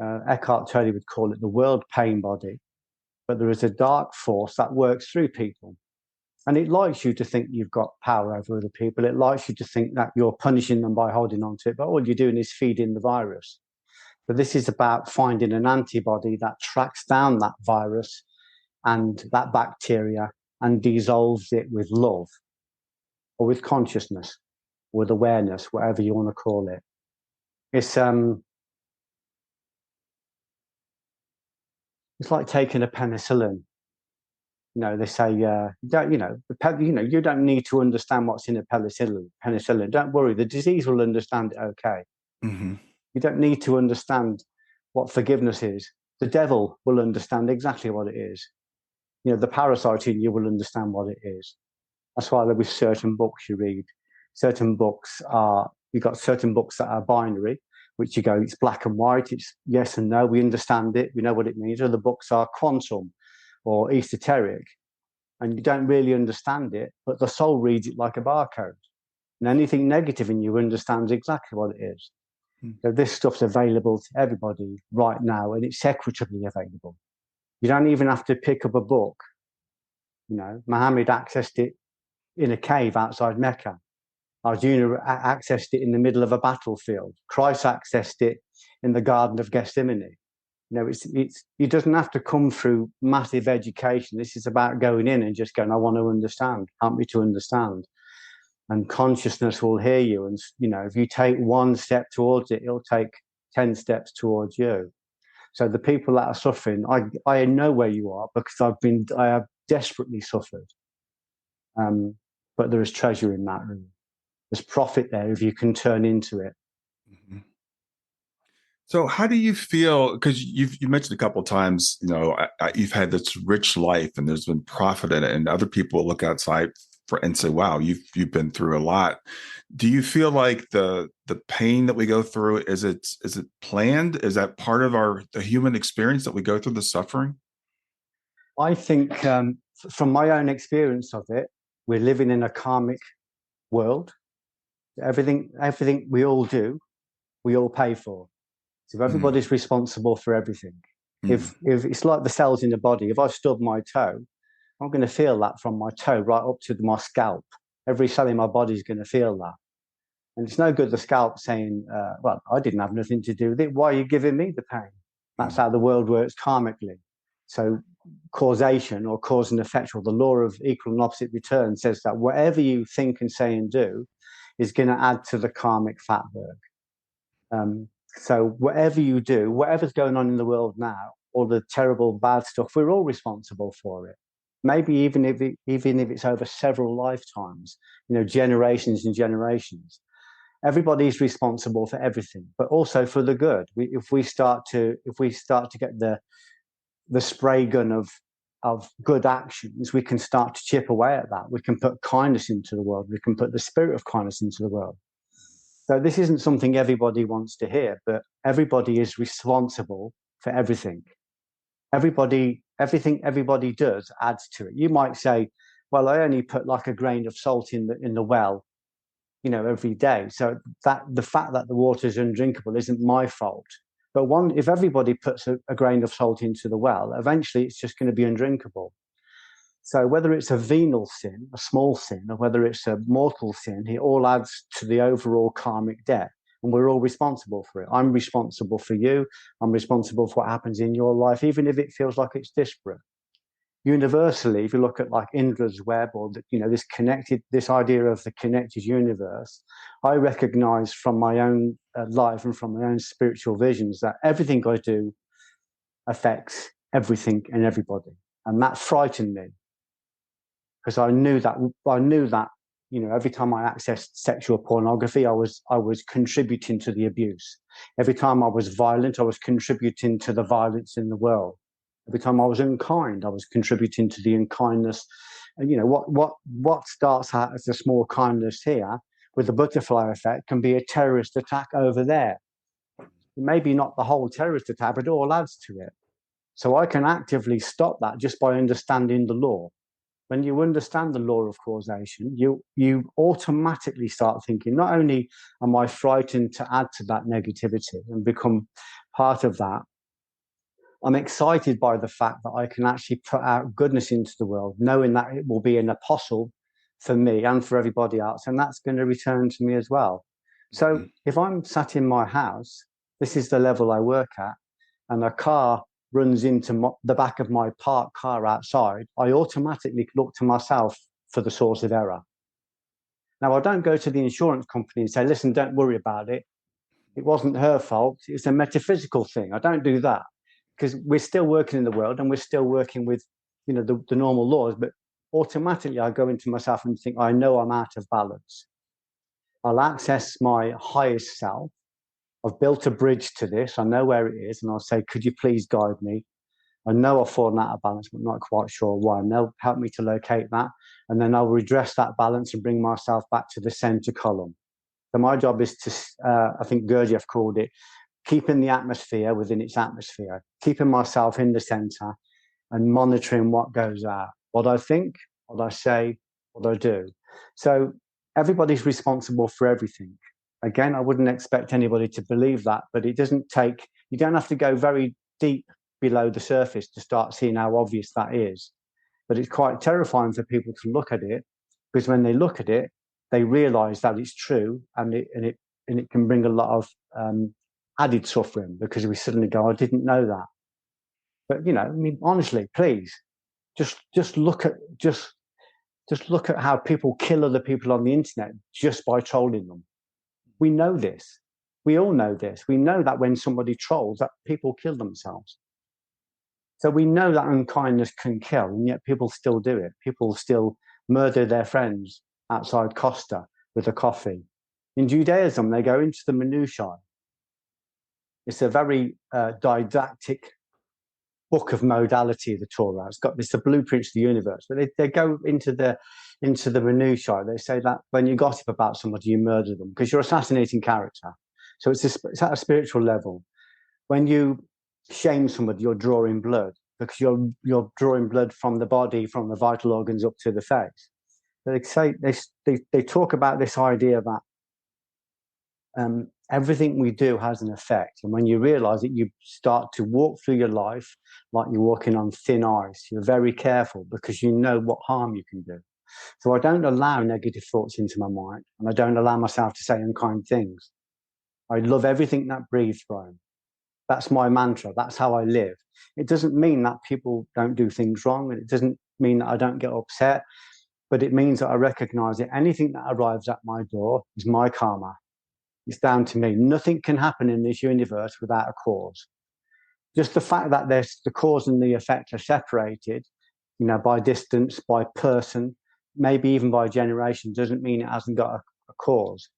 Eckhart Tolle would call it the world pain body. But there is a dark force that works through people. And it likes you to think you've got power over other people. It likes you to think that you're punishing them by holding on to it. But all you're doing is feeding the virus. But this is about finding an antibody that tracks down that virus and that bacteria and dissolves it with love, or with consciousness, or with awareness, whatever you want to call it. It's like taking a penicillin. They say, you don't need to understand what's in a penicillin. Don't worry, the disease will understand it okay. You don't need to understand what forgiveness is. The devil will understand exactly what it is. The parasite in you will understand what it is. That's why there are certain books you read. You've got certain books that are binary, which you go, it's black and white, it's yes and no, we understand it, we know what it means. Other books are quantum or esoteric, and you don't really understand it, but the soul reads it like a barcode. And anything negative in you understands exactly what it is. So this stuff's available to everybody right now, and it's equitably available. You don't even have to pick up a book. Muhammad accessed it in a cave outside Mecca. Arjuna accessed it in the middle of a battlefield. Christ accessed it in the Garden of Gethsemane. It doesn't have to come through massive education. This is about going in and just going, I want to understand. Help me to understand. And consciousness will hear you. And, if you take one step towards it, it'll take 10 steps towards you. So the people that are suffering, I know where you are because I have desperately suffered. But there is treasure in that room. There's profit there if you can turn into it. Mm-hmm. So how do you feel, because you mentioned a couple of times, you've had this rich life and there's been profit in it, and other people look outside and say, wow, you've been through a lot. Do you feel like the pain that we go through, is it planned? Is that part of the human experience that we go through, the suffering? I think from my own experience of it, we're living in a karmic world. Everything we all do, we all pay for. So everybody's responsible for everything. If it's like the cells in the body, if I stub my toe, I'm going to feel that from my toe right up to my scalp. Every cell in my body is going to feel that. And it's no good the scalp saying, well, I didn't have nothing to do with it. Why are you giving me the pain? That's how the world works karmically. So causation, or cause and effect, or the law of equal and opposite return, says that whatever you think and say and do is going to add to the karmic fatberg. So whatever you do, whatever's going on in the world now, all the terrible bad stuff, we're all responsible for it. Maybe even if it's over several lifetimes, generations and generations. Everybody's responsible for everything, but also for the good. If we start to get the spray gun of good actions, we can start to chip away at that. We can put kindness into the world. We can put the spirit of kindness into the world. So this isn't something everybody wants to hear, but everybody is responsible for everything. Everything everybody does adds to it. You might say, well, I only put like a grain of salt in the well, every day. So that the fact that the water is undrinkable isn't my fault. But if everybody puts a grain of salt into the well, eventually it's just going to be undrinkable. So whether it's a venial sin, a small sin, or whether it's a mortal sin, it all adds to the overall karmic debt. And we're all responsible for it. I'm responsible for you. I'm responsible for what happens in your life, even if it feels like it's disparate. Universally, if you look at like Indra's web, or this idea of the connected universe, I recognize from my own life and from my own spiritual visions that everything I do affects everything and everybody. And that frightened me, because I knew that every time I accessed sexual pornography, I was contributing to the abuse. Every time I was violent, I was contributing to the violence in the world. Every time I was unkind, I was contributing to the unkindness. And what starts out as a small kindness here, with the butterfly effect, can be a terrorist attack over there. Maybe not the whole terrorist attack, but it all adds to it. So I can actively stop that just by understanding the law. When you understand the law of causation, you automatically start thinking, not only am I frightened to add to that negativity and become part of that, I'm excited by the fact that I can actually put out goodness into the world, knowing that it will be an apostle for me and for everybody else, and that's going to return to me as well. So if I'm sat in my house, this is the level I work at, and a car runs into the back of my parked car outside, I automatically look to myself for the source of error. Now, I don't go to the insurance company and say, listen, don't worry about it. It wasn't her fault. It's a metaphysical thing. I don't do that, because we're still working in the world and we're still working with, the normal laws. But automatically, I go into myself and think, I know I'm out of balance. I'll access my highest self. I've built a bridge to this. I know where it is. And I'll say, could you please guide me? I know I've fallen out of balance, but not quite sure why. And they'll help me to locate that. And then I'll redress that balance and bring myself back to the center column. So my job is to, I think Gurdjieff called it, keeping the atmosphere within its atmosphere, keeping myself in the center and monitoring what goes out, what I think, what I say, what I do. So everybody's responsible for everything. Again, I wouldn't expect anybody to believe that, but it doesn't take, you don't have to go very deep below the surface to start seeing how obvious that is. But it's quite terrifying for people to look at it, because when they look at it, they realize that it's true, and it can bring a lot of added suffering, because we suddenly go, I didn't know that. But, you know, I mean, honestly, please, just look at how people kill other people on the internet just by trolling them. We know this. We all know this. We know that when somebody trolls, that people kill themselves. So we know that unkindness can kill, and yet people still do it. People still murder their friends outside Costa with a coffee. In Judaism, they go into the minutiae. It's a very didactic book of modality, the Torah. It's the blueprints of the universe. But they go into the minutiae. They say that when you gossip about somebody, you murder them because you're assassinating character. So it's at a spiritual level. When you shame somebody, you're drawing blood, because you're drawing blood from the body, from the vital organs up to the face. They talk about this idea that everything we do has an effect, and when you realize it, you start to walk through your life like you're walking on thin ice. You're very careful because you know what harm you can do. So I don't allow negative thoughts into my mind, and I don't allow myself to say unkind things. I love everything that breathes, Brian. That's my mantra. That's how I live. It doesn't mean that people don't do things wrong, and it doesn't mean that I don't get upset, but it means that I recognize that anything that arrives at my door is my karma. It's down to me. Nothing can happen in this universe without a cause. Just the fact that there's the cause and the effect are separated, you know, by distance, by person, maybe even by generation, doesn't mean it hasn't got a cause.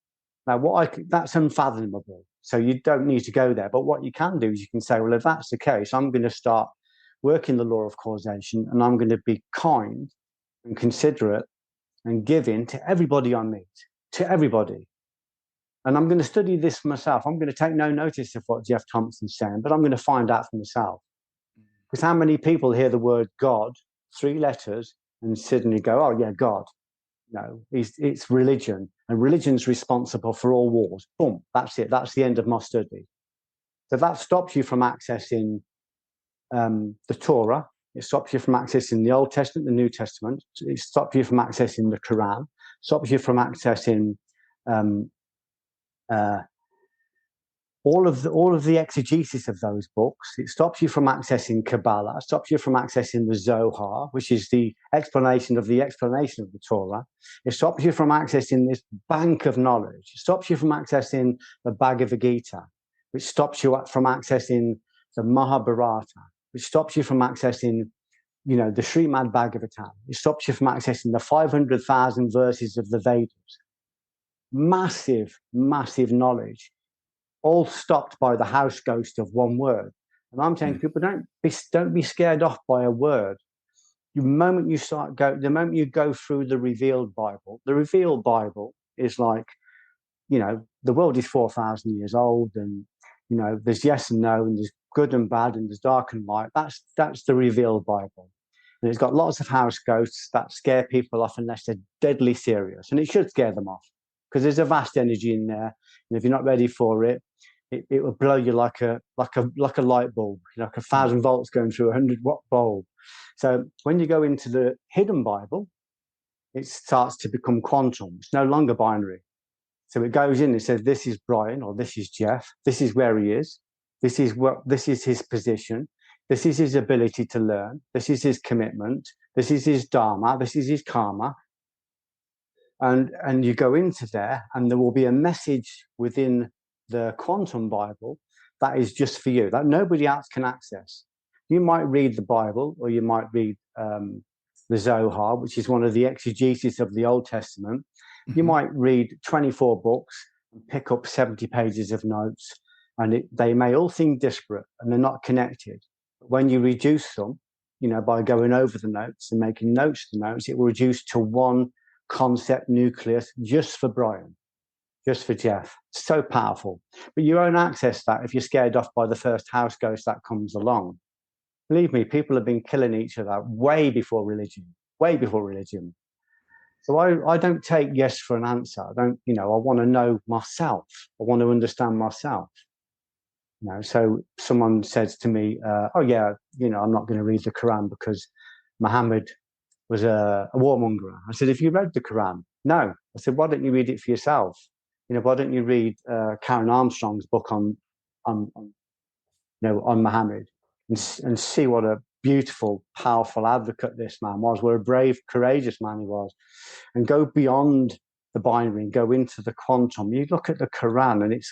Now, that's unfathomable. So you don't need to go there. But what you can do is you can say, well, if that's the case, I'm going to start working the law of causation, and I'm going to be kind and considerate and giving to everybody I meet, to everybody. And I'm going to study this for myself. I'm going to take no notice of what Geoff Thompson's saying, but I'm going to find out for myself. Because how many people hear the word God, 3 letters, and suddenly go, oh, yeah, God. No, it's religion, and religion's responsible for all wars. Boom, that's it. That's the end of my study. So that stops you from accessing the Torah. It stops you from accessing the Old Testament, the New Testament. It stops you from accessing the Quran. Stops you from accessing all of the exegesis of those books. It stops you from accessing Kabbalah. It stops you from accessing the Zohar, which is the explanation of the Torah. It stops you from accessing this bank of knowledge. It stops you from accessing the Bhagavad Gita, which stops you from accessing the Mahabharata, which stops you from accessing, you know, the Srimad Bhagavatam. It stops you from accessing the 500,000 verses of the Vedas. Massive, massive knowledge, all stopped by the house ghost of one word. And I'm saying to people, don't be scared off by a word. The moment you go through the revealed Bible is like, you know, the world is 4,000 years old, and, you know, there's yes and no, and there's good and bad, and there's dark and light. That's the revealed Bible. And it's got lots of house ghosts that scare people off unless they're deadly serious. And it should scare them off, because there's a vast energy in there. And if you're not ready for it, it will blow you like a light bulb, like 1,000 volts going through a 100-watt bulb. So when you go into the hidden Bible, it starts to become quantum. It's no longer binary. So it goes in and says, this is Brian, or this is Geoff. This is where he is. This is his position. This is his ability to learn. This is his commitment. This is his dharma. This is his karma. And you go into there, and there will be a message within the quantum Bible that is just for you, that nobody else can access. You might read the Bible, or you might read the Zohar, which is one of the exegesis of the Old Testament. You might read 24 books and pick up 70 pages of notes And they may all seem disparate and they're not connected. But when you reduce them, by going over the notes and making notes of the notes, it will reduce to one concept nucleus just for Brian, just for Geoff. It's so powerful. But you won't access that if you're scared off by the first house ghost that comes along. Believe me, people have been killing each other way before religion, way before religion. So I don't take yes for an answer. I want to know myself. I want to understand myself. So someone says to me, I'm not going to read the Quran because Muhammad was a warmonger. I said, have you read the Quran? No. I said, why don't you read it for yourself? Why don't you read Karen Armstrong's book on Muhammad and see what a beautiful, powerful advocate this man was, what a brave, courageous man he was, and go beyond the binary and go into the quantum. You look at the Quran and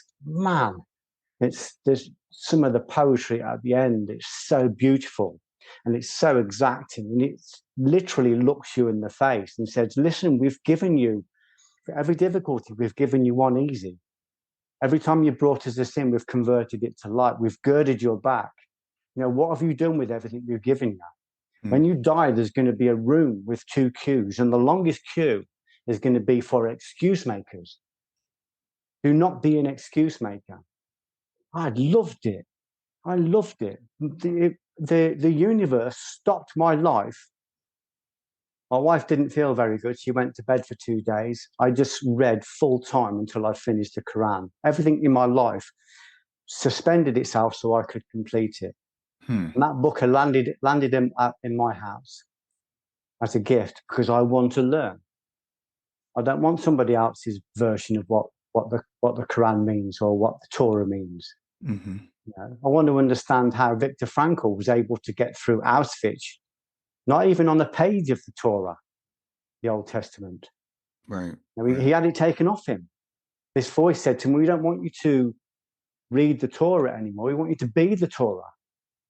there's some of the poetry at the end. It's so beautiful and it's so exacting, and it literally looks you in the face and says, listen, we've given you, for every difficulty, we've given you one easy. Every time you brought us a sin, we've converted it to light. We've girded your back. What have you done with everything we've given you? When you die, there's going to be a room with 2 queues, and the longest queue is going to be for excuse makers. Do not be an excuse maker. I loved it. The universe stopped my life. My wife didn't feel very good. She went to bed for 2 days. I just read full time until I finished the Quran. Everything in my life suspended itself so I could complete it. And that book landed in my house as a gift because I want to learn. I don't want somebody else's version of what the Quran means or what the Torah means. Mm-hmm. I want to understand how Viktor Frankl was able to get through Auschwitz, not even on a page of the Torah, the Old Testament. Right. He had it taken off him. This voice said to him, we don't want you to read the Torah anymore. We want you to be the Torah.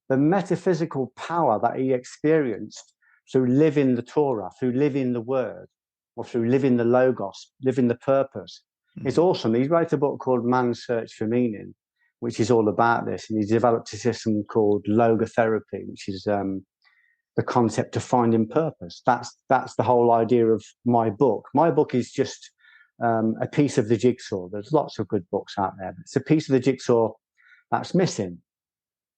The metaphysical power that he experienced through living the Torah, through living the Word, or through living the Logos, living the purpose, is awesome. He wrote a book called Man's Search for Meaning, which is all about this. And he developed a system called logotherapy, which is the concept of finding purpose. That's the whole idea of my book. My book is just a piece of the jigsaw. There's lots of good books out there, but it's a piece of the jigsaw that's missing.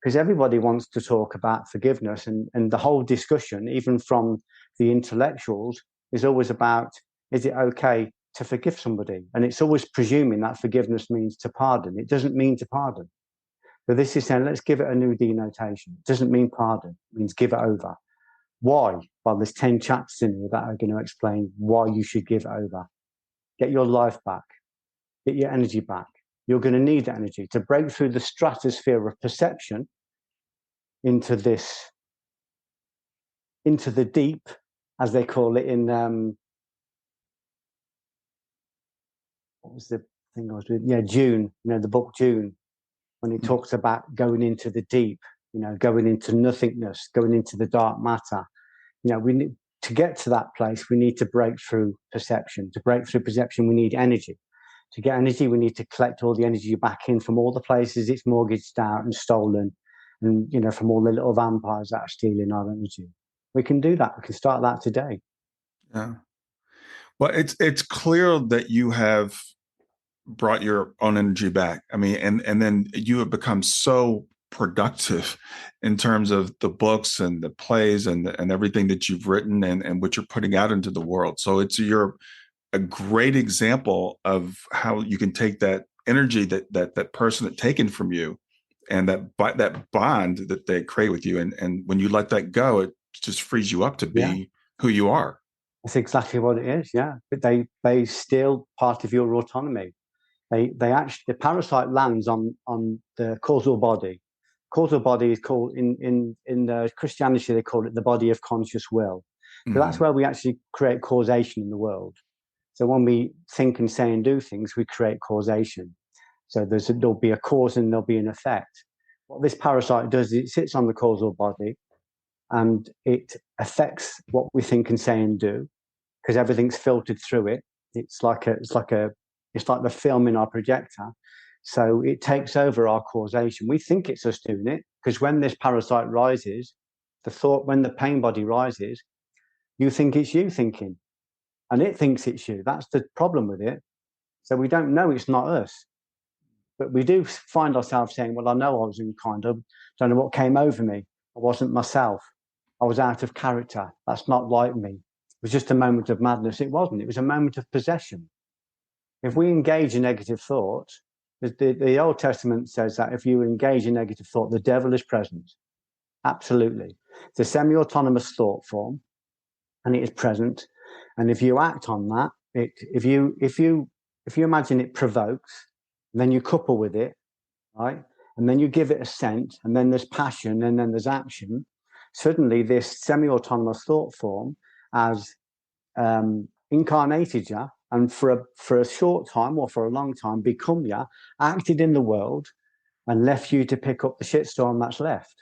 Because everybody wants to talk about forgiveness, and the whole discussion, even from the intellectuals, is always about, is it okay to forgive somebody? And it's always presuming that forgiveness means to pardon. It doesn't mean to pardon. But this is saying, let's give it a new denotation. It doesn't mean pardon. It means give it over. Why? Well, there's 10 chapters in here that are going to explain why you should give it over. Get your life back. Get your energy back. You're going to need that energy to break through the stratosphere of perception into the deep, as they call it in, what was the thing I was doing? Yeah, June, the book June, when he talks about going into the deep, going into nothingness, going into the dark matter. We need to get to that place. We need to break through perception. To break through perception, we need energy. To get energy, we need to collect all the energy back in from all the places it's mortgaged out and stolen, and from all the little vampires that are stealing our energy. We can do that. We can start that today. Yeah. Well, it's clear that you have brought your own energy back. I mean, and then you have become so productive in terms of the books and the plays and everything that you've written and what you're putting out into the world. So you're a great example of how you can take that energy that person had taken from you and that bond that they create with you. And when you let that go, it just frees you up to be who you are. That's exactly what it is. Yeah. But they steal part of your autonomy. They actually, the parasite lands on the causal body. Causal body is called in Christianity, they call it the body of conscious will. So that's where we actually create causation in the world. So when we think and say and do things, we create causation. So there'll be a cause and there'll be an effect. What this parasite does, it sits on the causal body and it affects what we think and say and do because everything's filtered through it. It's like the film in our projector. So it takes over our causation. We think it's us doing it because when this parasite rises, when the pain body rises, you think it's you thinking and it thinks it's you. That's the problem with it. So we don't know it's not us. But we do find ourselves saying, well, I know I was unkind. I don't know what came over me. I wasn't myself. I was out of character. That's not like me. It was just a moment of madness. It wasn't. It was a moment of possession. If we engage in negative thought, the Old Testament says that if you engage in negative thought, the devil is present. Absolutely. It's a semi-autonomous thought form, and it is present. And if you act on that, if you imagine it provokes, then you couple with it, right? And then you give it a scent, and then there's passion, and then there's action. Suddenly, this semi-autonomous thought form has incarnated you, and for a short time or for a long time, become you, acted in the world, and left you to pick up the shitstorm that's left.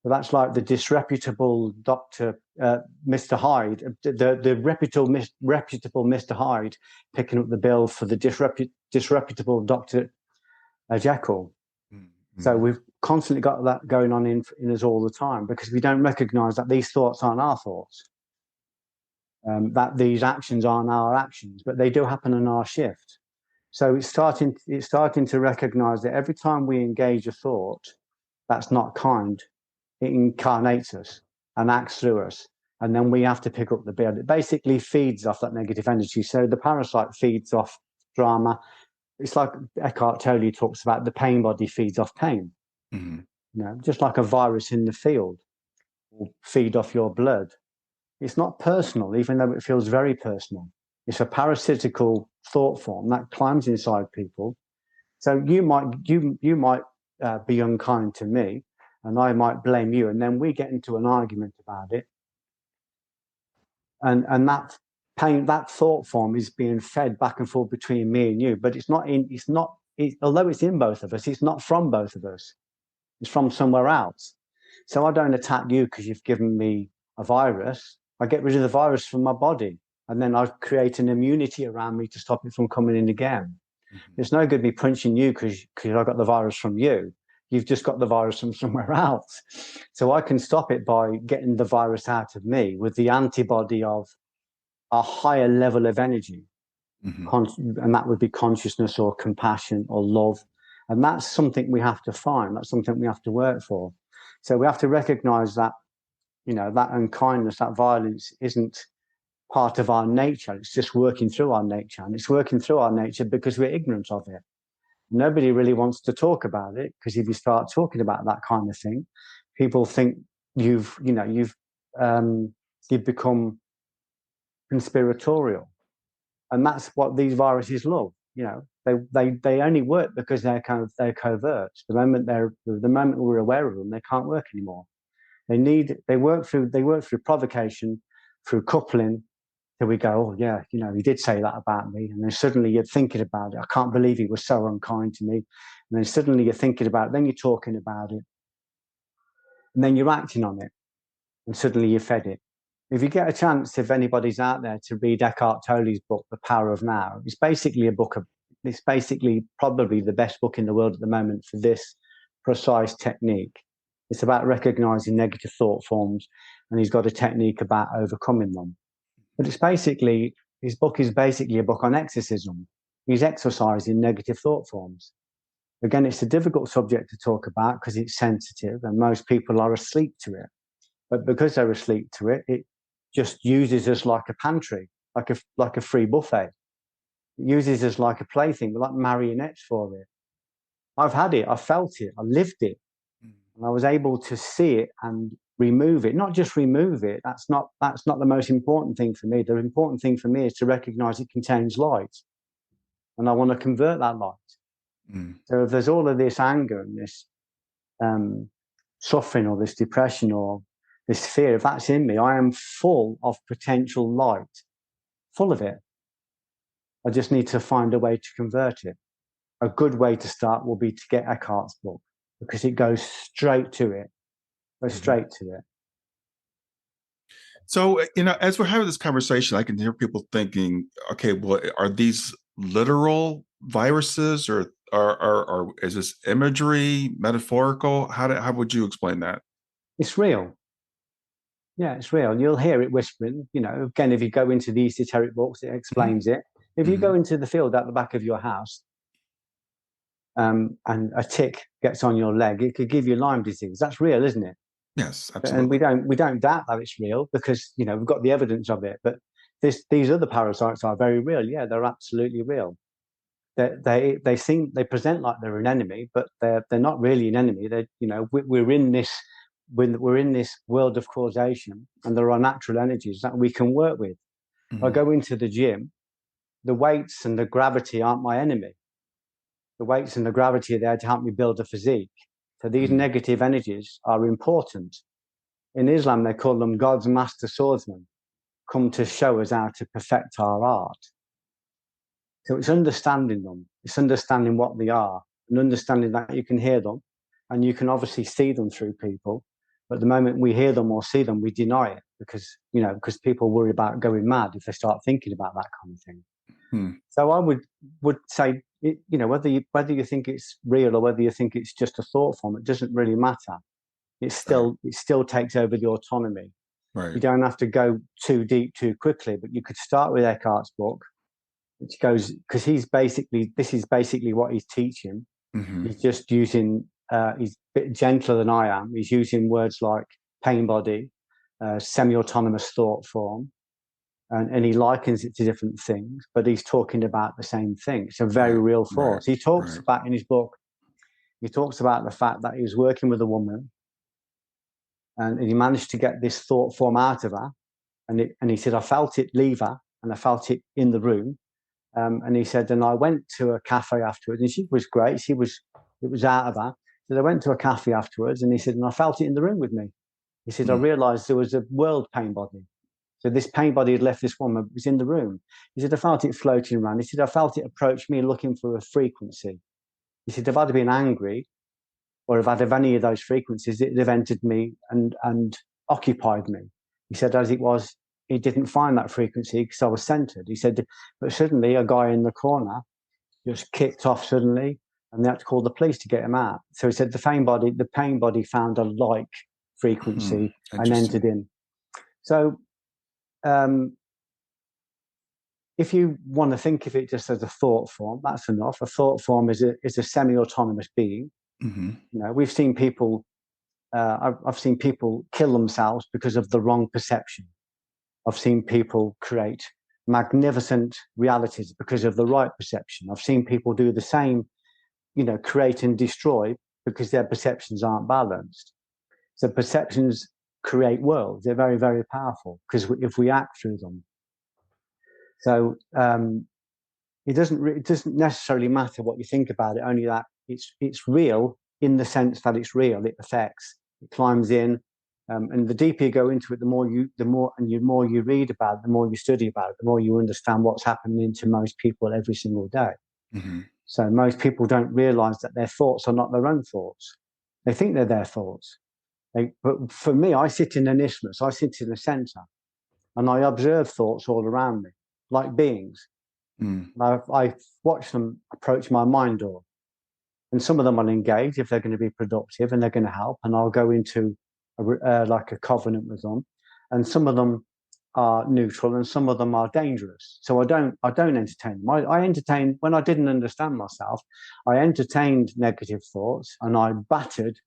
So that's like the disreputable Dr. Mr. Hyde, the reputable Mr. Hyde picking up the bill for the disreputable Dr. Jekyll. Mm-hmm. So we've constantly got that going on in us all the time because we don't recognize that these thoughts aren't our thoughts, that these actions aren't our actions, but they do happen in our shift. So it's starting to recognize that every time we engage a thought that's not kind, it incarnates us and acts through us. And then we have to pick up the bill. It basically feeds off that negative energy. So the parasite feeds off drama. It's like Eckhart Tolle talks about the pain body feeds off pain. Mm-hmm. You know, just like a virus in the field will feed off your blood. It's not personal, even though it feels very personal. It's a parasitical thought form that climbs inside people. So you might be unkind to me, and I might blame you, and then we get into an argument about it. And that pain, that thought form is being fed back and forth between me and you, but although it's in both of us, it's not from both of us. It's from somewhere else. So I don't attack you because you've given me a virus. I get rid of the virus from my body, and then I create an immunity around me to stop it from coming in again. Mm-hmm. It's no good me punching you because I got the virus from you. You've just got the virus from somewhere else. So I can stop it by getting the virus out of me with the antibody of a higher level of energy. Mm-hmm. And that would be consciousness or compassion or love. And that's something we have to find. That's something we have to work for. So we have to recognize that, you know, that unkindness, that violence isn't part of our nature. It's just working through our nature. And it's working through our nature because we're ignorant of it. Nobody really wants to talk about it because if you start talking about that kind of thing, people think you've become conspiratorial, and that's what these viruses love. You know, they only work because they're covert. The moment we're aware of them, they can't work anymore. They work through provocation, through coupling. Till we go, oh yeah, you know, he did say that about me, and then suddenly you're thinking about it. I can't believe he was so unkind to me, and then suddenly you're thinking about it. Then you're talking about it, and then you're acting on it, and suddenly you're fed it. If you get a chance, if anybody's out there, to read Eckhart Tolle's book, The Power of Now, it's basically probably the best book in the world at the moment for this precise technique. It's about recognizing negative thought forms, and he's got a technique about overcoming them. But his book is basically a book on exorcism. He's exorcising negative thought forms. Again, it's a difficult subject to talk about because it's sensitive and most people are asleep to it. But because they're asleep to it, it just uses us like a pantry, like a free buffet. It uses us like a plaything, like marionettes for it. I've had it, I felt it, I lived it, and I was able to see it and remove it. Not just remove it. That's not the most important thing for me. The important thing for me is to recognize it contains light, and I want to convert that light. So if there's all of this anger and this suffering or this depression or this fear, if that's in me, I am full of potential light, full of it. I just need to find a way to convert it. A good way to start will be to get Eckhart's book because it goes straight to it. Straight to it. So, you know, as we're having this conversation, I can hear people thinking, okay, well, are these literal viruses or Or is this imagery, metaphorical? How would you explain that? It's real. Yeah, it's real. You'll hear it whispering. Again, if you go into the esoteric books, it explains it. If you go into the field at the back of your house, and a tick gets on your leg, it could give you Lyme disease. That's real, isn't it? Yes, And absolutely. we don't doubt that it's real because we've got the evidence of it. But these other parasites are very real. Yeah, they're absolutely real. They present like they're an enemy, but they're not really an enemy. We're in this world of causation, and there are natural energies that we can work with. I go into the gym, the weights and the gravity aren't my enemy. The weights and the gravity are there to help me build a physique. So these negative energies are important. In Islam, they call them God's master swordsmen, come to show us how to perfect our art. So it's understanding them. It's understanding what they are and understanding that you can hear them and you can obviously see them through people. But the moment we hear them or see them, we deny it because people worry about going mad if they start thinking about that kind of thing. So I would say, whether you think it's real or whether you think it's just a thought form, it doesn't really matter. It still takes over the autonomy. Right. You don't have to go too deep too quickly, but you could start with Eckhart's book, which goes because this is basically what he's teaching. He's just using he's a bit gentler than I am. He's using words like pain body, semi-autonomous thought form. And he likens it to different things, but he's talking about the same thing. It's a very real force. He talks about in his book, he talks about the fact that he was working with a woman and he managed to get this thought form out of her. And he said, I felt it leave her and I felt it in the room. And he said, and I went to a cafe afterwards and she was great. It was out of her. So I went to a cafe afterwards and he said, and I felt it in the room with me. He said, I realized there was a world pain body. So this pain body had left this woman, was in the room. He said, I felt it floating around. He said, I felt it approach me looking for a frequency. He said, if I'd have been angry or if I'd have any of those frequencies, it'd have entered me and occupied me. He said, as it was, he didn't find that frequency because I was centered. He said, but suddenly a guy in the corner just kicked off suddenly and they had to call the police to get him out. So he said, the pain body found a like frequency and entered in. So, if you want to think of it just as a thought form, that's enough. A thought form is a semi-autonomous being. We've seen people. I've seen people kill themselves because of the wrong perception. I've seen people create magnificent realities because of the right perception. I've seen people do the same, create and destroy because their perceptions aren't balanced. So perceptions create worlds. They're very, very powerful because if we act through them. So it doesn't necessarily matter what you think about it, only that it's real in the sense that it's real. It affects, it climbs in, and the deeper you go into it, the more you read about it, the more you study about it, the more you understand what's happening to most people every single day. So most people don't realize that their thoughts are not their own thoughts. They think they're their thoughts. But for me, I sit in an isthmus, I sit in the center, and I observe thoughts all around me, like beings. I watch them approach my mind door. And some of them I'll engage if they're going to be productive and they're going to help, and I'll go into like a covenant with them. And some of them are neutral and some of them are dangerous. So I don't entertain them. I entertained, when I didn't understand myself, I entertained negative thoughts and I battered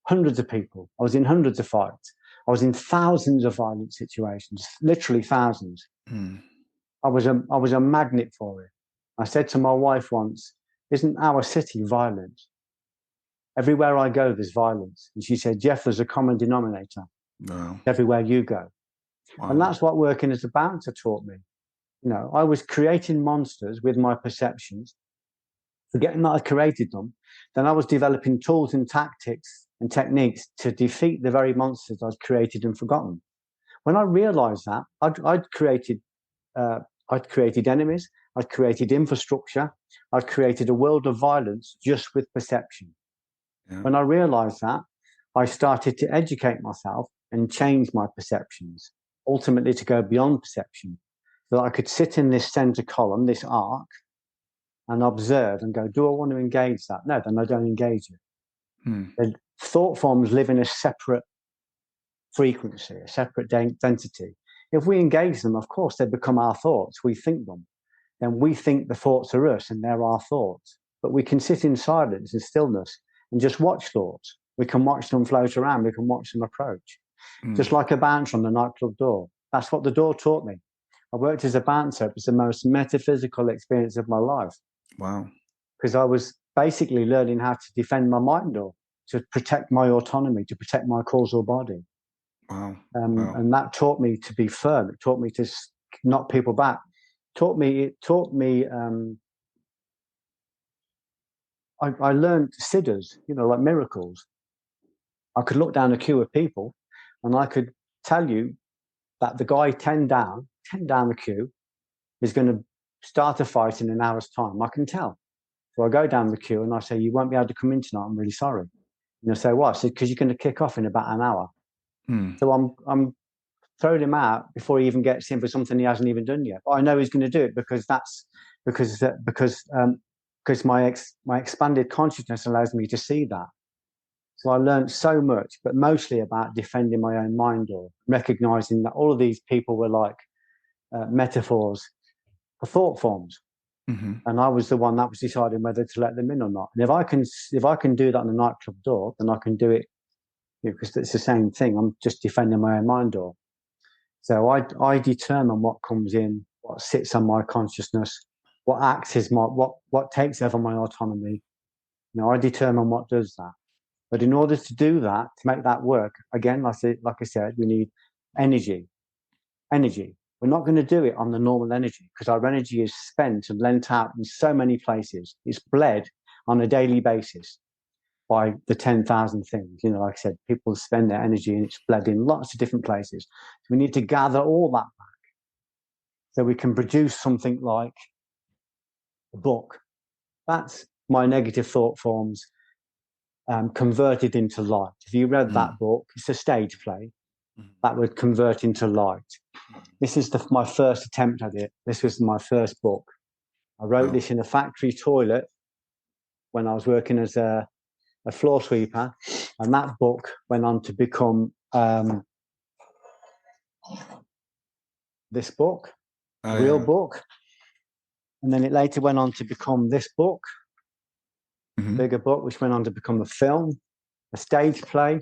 hundreds of people. I was in hundreds of fights. I was in thousands of violent situations, literally thousands. I was a magnet for it. I said to my wife once, isn't our city violent? Everywhere I go, there's violence. And she said, Geoff, there's a common denominator. No. Everywhere you go. Wow. And that's what working as a bouncer taught me. I was creating monsters with my perceptions, forgetting that I created them. Then I was developing tools and tactics and techniques to defeat the very monsters I'd created and forgotten. When I realized that, I'd created enemies, I'd created infrastructure, I'd created a world of violence just with perception. Yeah. When I realized that, I started to educate myself and change my perceptions, ultimately to go beyond perception, so that I could sit in this center column, this arc, and observe and go, do I want to engage that? No, then I don't engage it. The thought forms live in a separate frequency, a separate density. If we engage them, of course, they become our thoughts. We think them. Then we think the thoughts are us and they're our thoughts. But we can sit in silence and stillness and just watch thoughts. We can watch them float around. We can watch them approach. Just like a bouncer on the nightclub door. That's what the door taught me. I worked as a bouncer. It was the most metaphysical experience of my life. Wow. Because I was basically learning how to defend my mind door, to protect my autonomy, to protect my causal body. Wow. And that taught me to be firm. It taught me to knock people back. It taught me. I learned siddhas, like miracles. I could look down a queue of people, and I could tell you that the guy 10 down the queue is going to start a fight in an hour's time. I can tell. So I go down the queue and I say, you won't be able to come in tonight. I'm really sorry. And they say, why? I said, because you're going to kick off in about an hour. So I'm throwing him out before he even gets in for something he hasn't even done yet. But I know he's going to do it because my expanded consciousness allows me to see that. So I learned so much, but mostly about defending my own mind, or recognizing that all of these people were like metaphors for thought forms. And I was the one that was deciding whether to let them in or not. And if I can do that on a nightclub door, then I can do it, because it's the same thing. I'm just defending my own mind door. So I determine what comes in, what sits on my consciousness, what acts as what takes over my autonomy. I determine what does that. But in order to do that, to make that work, again, like I said, we need energy. We're not going to do it on the normal energy, because our energy is spent and lent out in so many places. It's bled on a daily basis by the 10,000 things. Like I said, people spend their energy and it's bled in lots of different places. So we need to gather all that back so we can produce something like a book. That's my negative thought forms converted into light. If you read that book, it's a stage play that would convert into light. This is my first attempt at it. This was my first book. I wrote this in a factory toilet when I was working as a floor sweeper, and that book went on to become this book, a real book, and then it later went on to become this book, a bigger book, which went on to become a film, a stage play.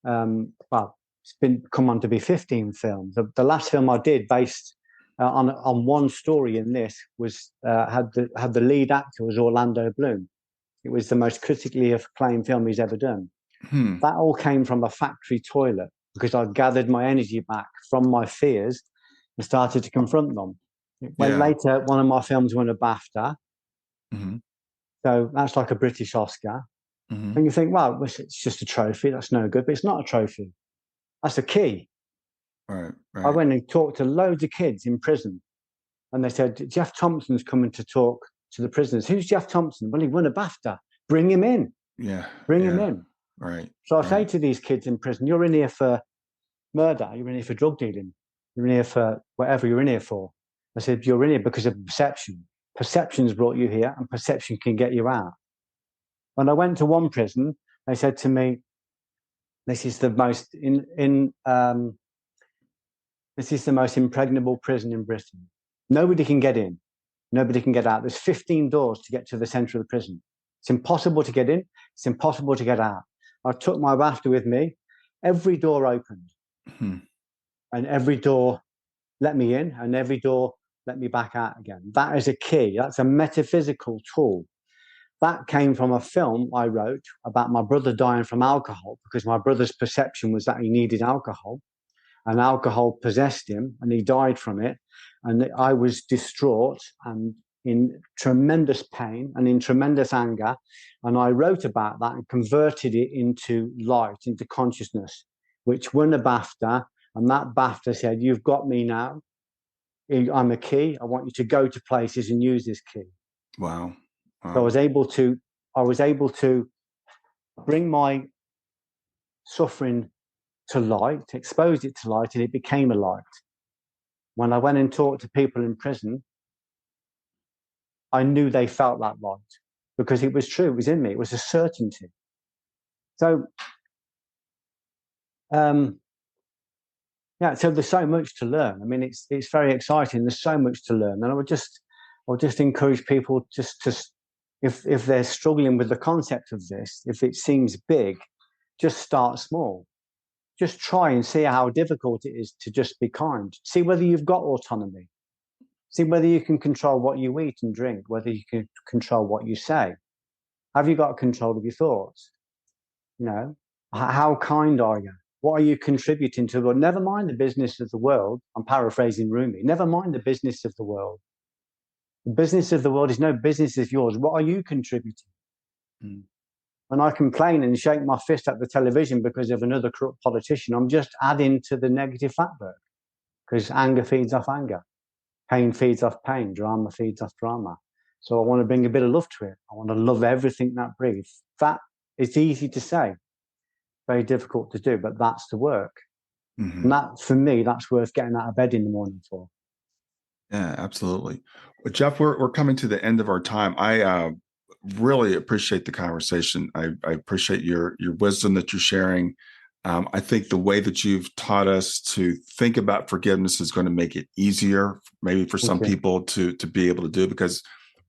It's come on to be 15 films. The last film I did, based on one story in this, was had the lead actor was Orlando Bloom. It was the most critically acclaimed film he's ever done. That all came from a factory toilet, because I gathered my energy back from my fears and started to confront them. When later, one of my films won a BAFTA. So that's like a British Oscar. And you think, well, it's just a trophy. That's no good. But it's not a trophy. That's a key. Right. I went and talked to loads of kids in prison. And they said, Geoff Thompson's coming to talk to the prisoners. Who's Geoff Thompson? Well, he won a BAFTA. Bring him in. Bring him in. Right. So I say to these kids in prison, you're in here for murder. You're in here for drug dealing. You're in here for whatever you're in here for. I said, you're in here because of perception. Perception's brought you here, and perception can get you out. When I went to one prison, they said to me, this is the most impregnable prison in Britain. Nobody can get in. Nobody can get out. There's 15 doors to get to the centre of the prison. It's impossible to get in. It's impossible to get out. I took my BAFTA with me. Every door opened. And every door let me in, and every door let me back out again. That is a key. That's a metaphysical tool. That came from a film I wrote about my brother dying from alcohol, because my brother's perception was that he needed alcohol, and alcohol possessed him, and he died from it. And I was distraught and in tremendous pain and in tremendous anger. And I wrote about that and converted it into light, into consciousness, which won a BAFTA. And that BAFTA said, you've got me now. I'm a key. I want you to go to places and use this key. Wow. So I was able to bring my suffering to light, expose it to light, and it became a light. When I went and talked to people in prison, I knew they felt that light because it was true. It was in me. It was a certainty. So, yeah. So there's so much to learn. I mean, it's very exciting. There's so much to learn, and I would just encourage people just to, if they're struggling with the concept of this, if it seems big, just start small. Just try and see how difficult it is to just be kind. See whether you've got autonomy. See whether you can control what you eat and drink, whether you can control what you say. Have you got control of your thoughts? You know, how kind are you? What are you contributing to the world? Never mind the business of the world. I'm paraphrasing Rumi. Never mind the business of the world. The business of the world is no business of yours. What are you contributing? Mm. When I complain and shake my fist at the television because of another corrupt politician, I'm just adding to the negative fabric, because anger feeds off anger. Pain feeds off pain. Drama feeds off drama. So I want to bring a bit of love to it. I want to love everything that breathes. That is easy to say, very difficult to do, but that's the work. Mm-hmm. And that, for me, that's worth getting out of bed in the morning for. Yeah, absolutely. Well, Geoff, we're coming to the end of our time. I really appreciate the conversation. I appreciate your wisdom that you're sharing. I think the way that you've taught us to think about forgiveness is going to make it easier, maybe for some people to be able to do, because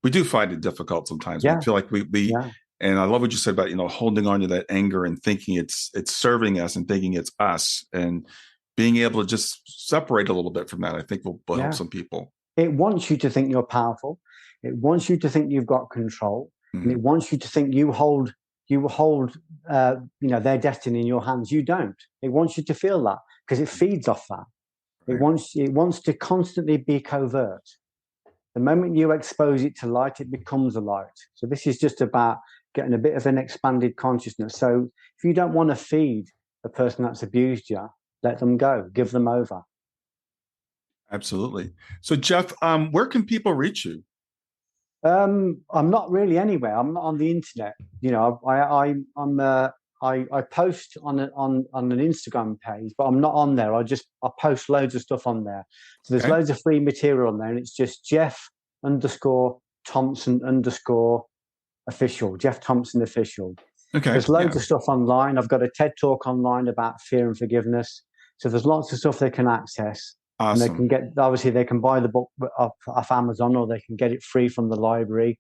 we do find it difficult sometimes. Yeah. We feel like we and I love what you said about, holding on to that anger and thinking it's serving us and thinking it's us, and being able to just separate a little bit from that, I think will help some people. It wants you to think you're powerful. It wants you to think you've got control. Mm-hmm. And it wants you to think you hold their destiny in your hands. You don't. It wants you to feel that, because it feeds off that. Right. It wants to constantly be covert. The moment you expose it to light, it becomes a light. So this is just about getting a bit of an expanded consciousness. So if you don't want to feed the person that's abused you, let them go. Give them over. Absolutely. So Geoff, where can people reach you? I'm not really anywhere. I'm not on the internet. I post on an Instagram page, but I'm not on there. I post loads of stuff on there. So there's loads of free material on there, and it's just Geoff_Thompson_official. Geoff Thompson official. Okay. There's loads of stuff online. I've got a TED talk online about fear and forgiveness. So there's lots of stuff they can access. Awesome. And they can buy the book off Amazon, or they can get it free from the library.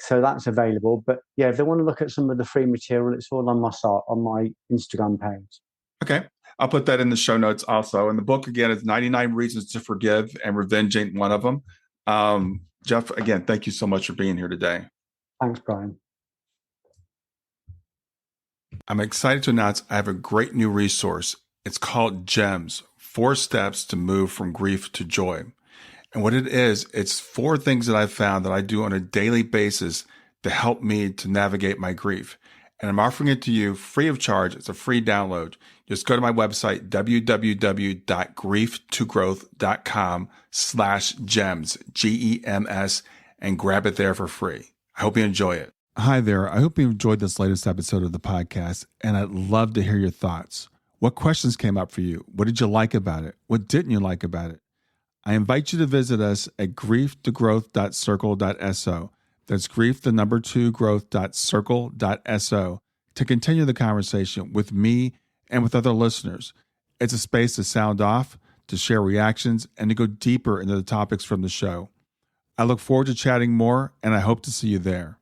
So that's available. But yeah, if they want to look at some of the free material, it's all on my site, on my Instagram page. Okay. I'll put that in the show notes also. And the book, again, is 99 Reasons to Forgive, and Revenge Ain't One of them. Geoff, again, thank you so much for being here today. Thanks, Brian. I'm excited to announce I have a great new resource. It's called GEMS, 4 Steps to Move from Grief to Joy. And what it is, it's 4 things that I've found that I do on a daily basis to help me to navigate my grief. And I'm offering it to you free of charge. It's a free download. Just go to my website, www.grieftogrowth.com/gems, GEMS, and grab it there for free. I hope you enjoy it. Hi there. I hope you enjoyed this latest episode of the podcast, and I'd love to hear your thoughts. What questions came up for you? What did you like about it? What didn't you like about it? I invite you to visit us at grieftogrowth.circle.so. That's growth2growth.circle.so to continue the conversation with me and with other listeners. It's a space to sound off, to share reactions, and to go deeper into the topics from the show. I look forward to chatting more, and I hope to see you there.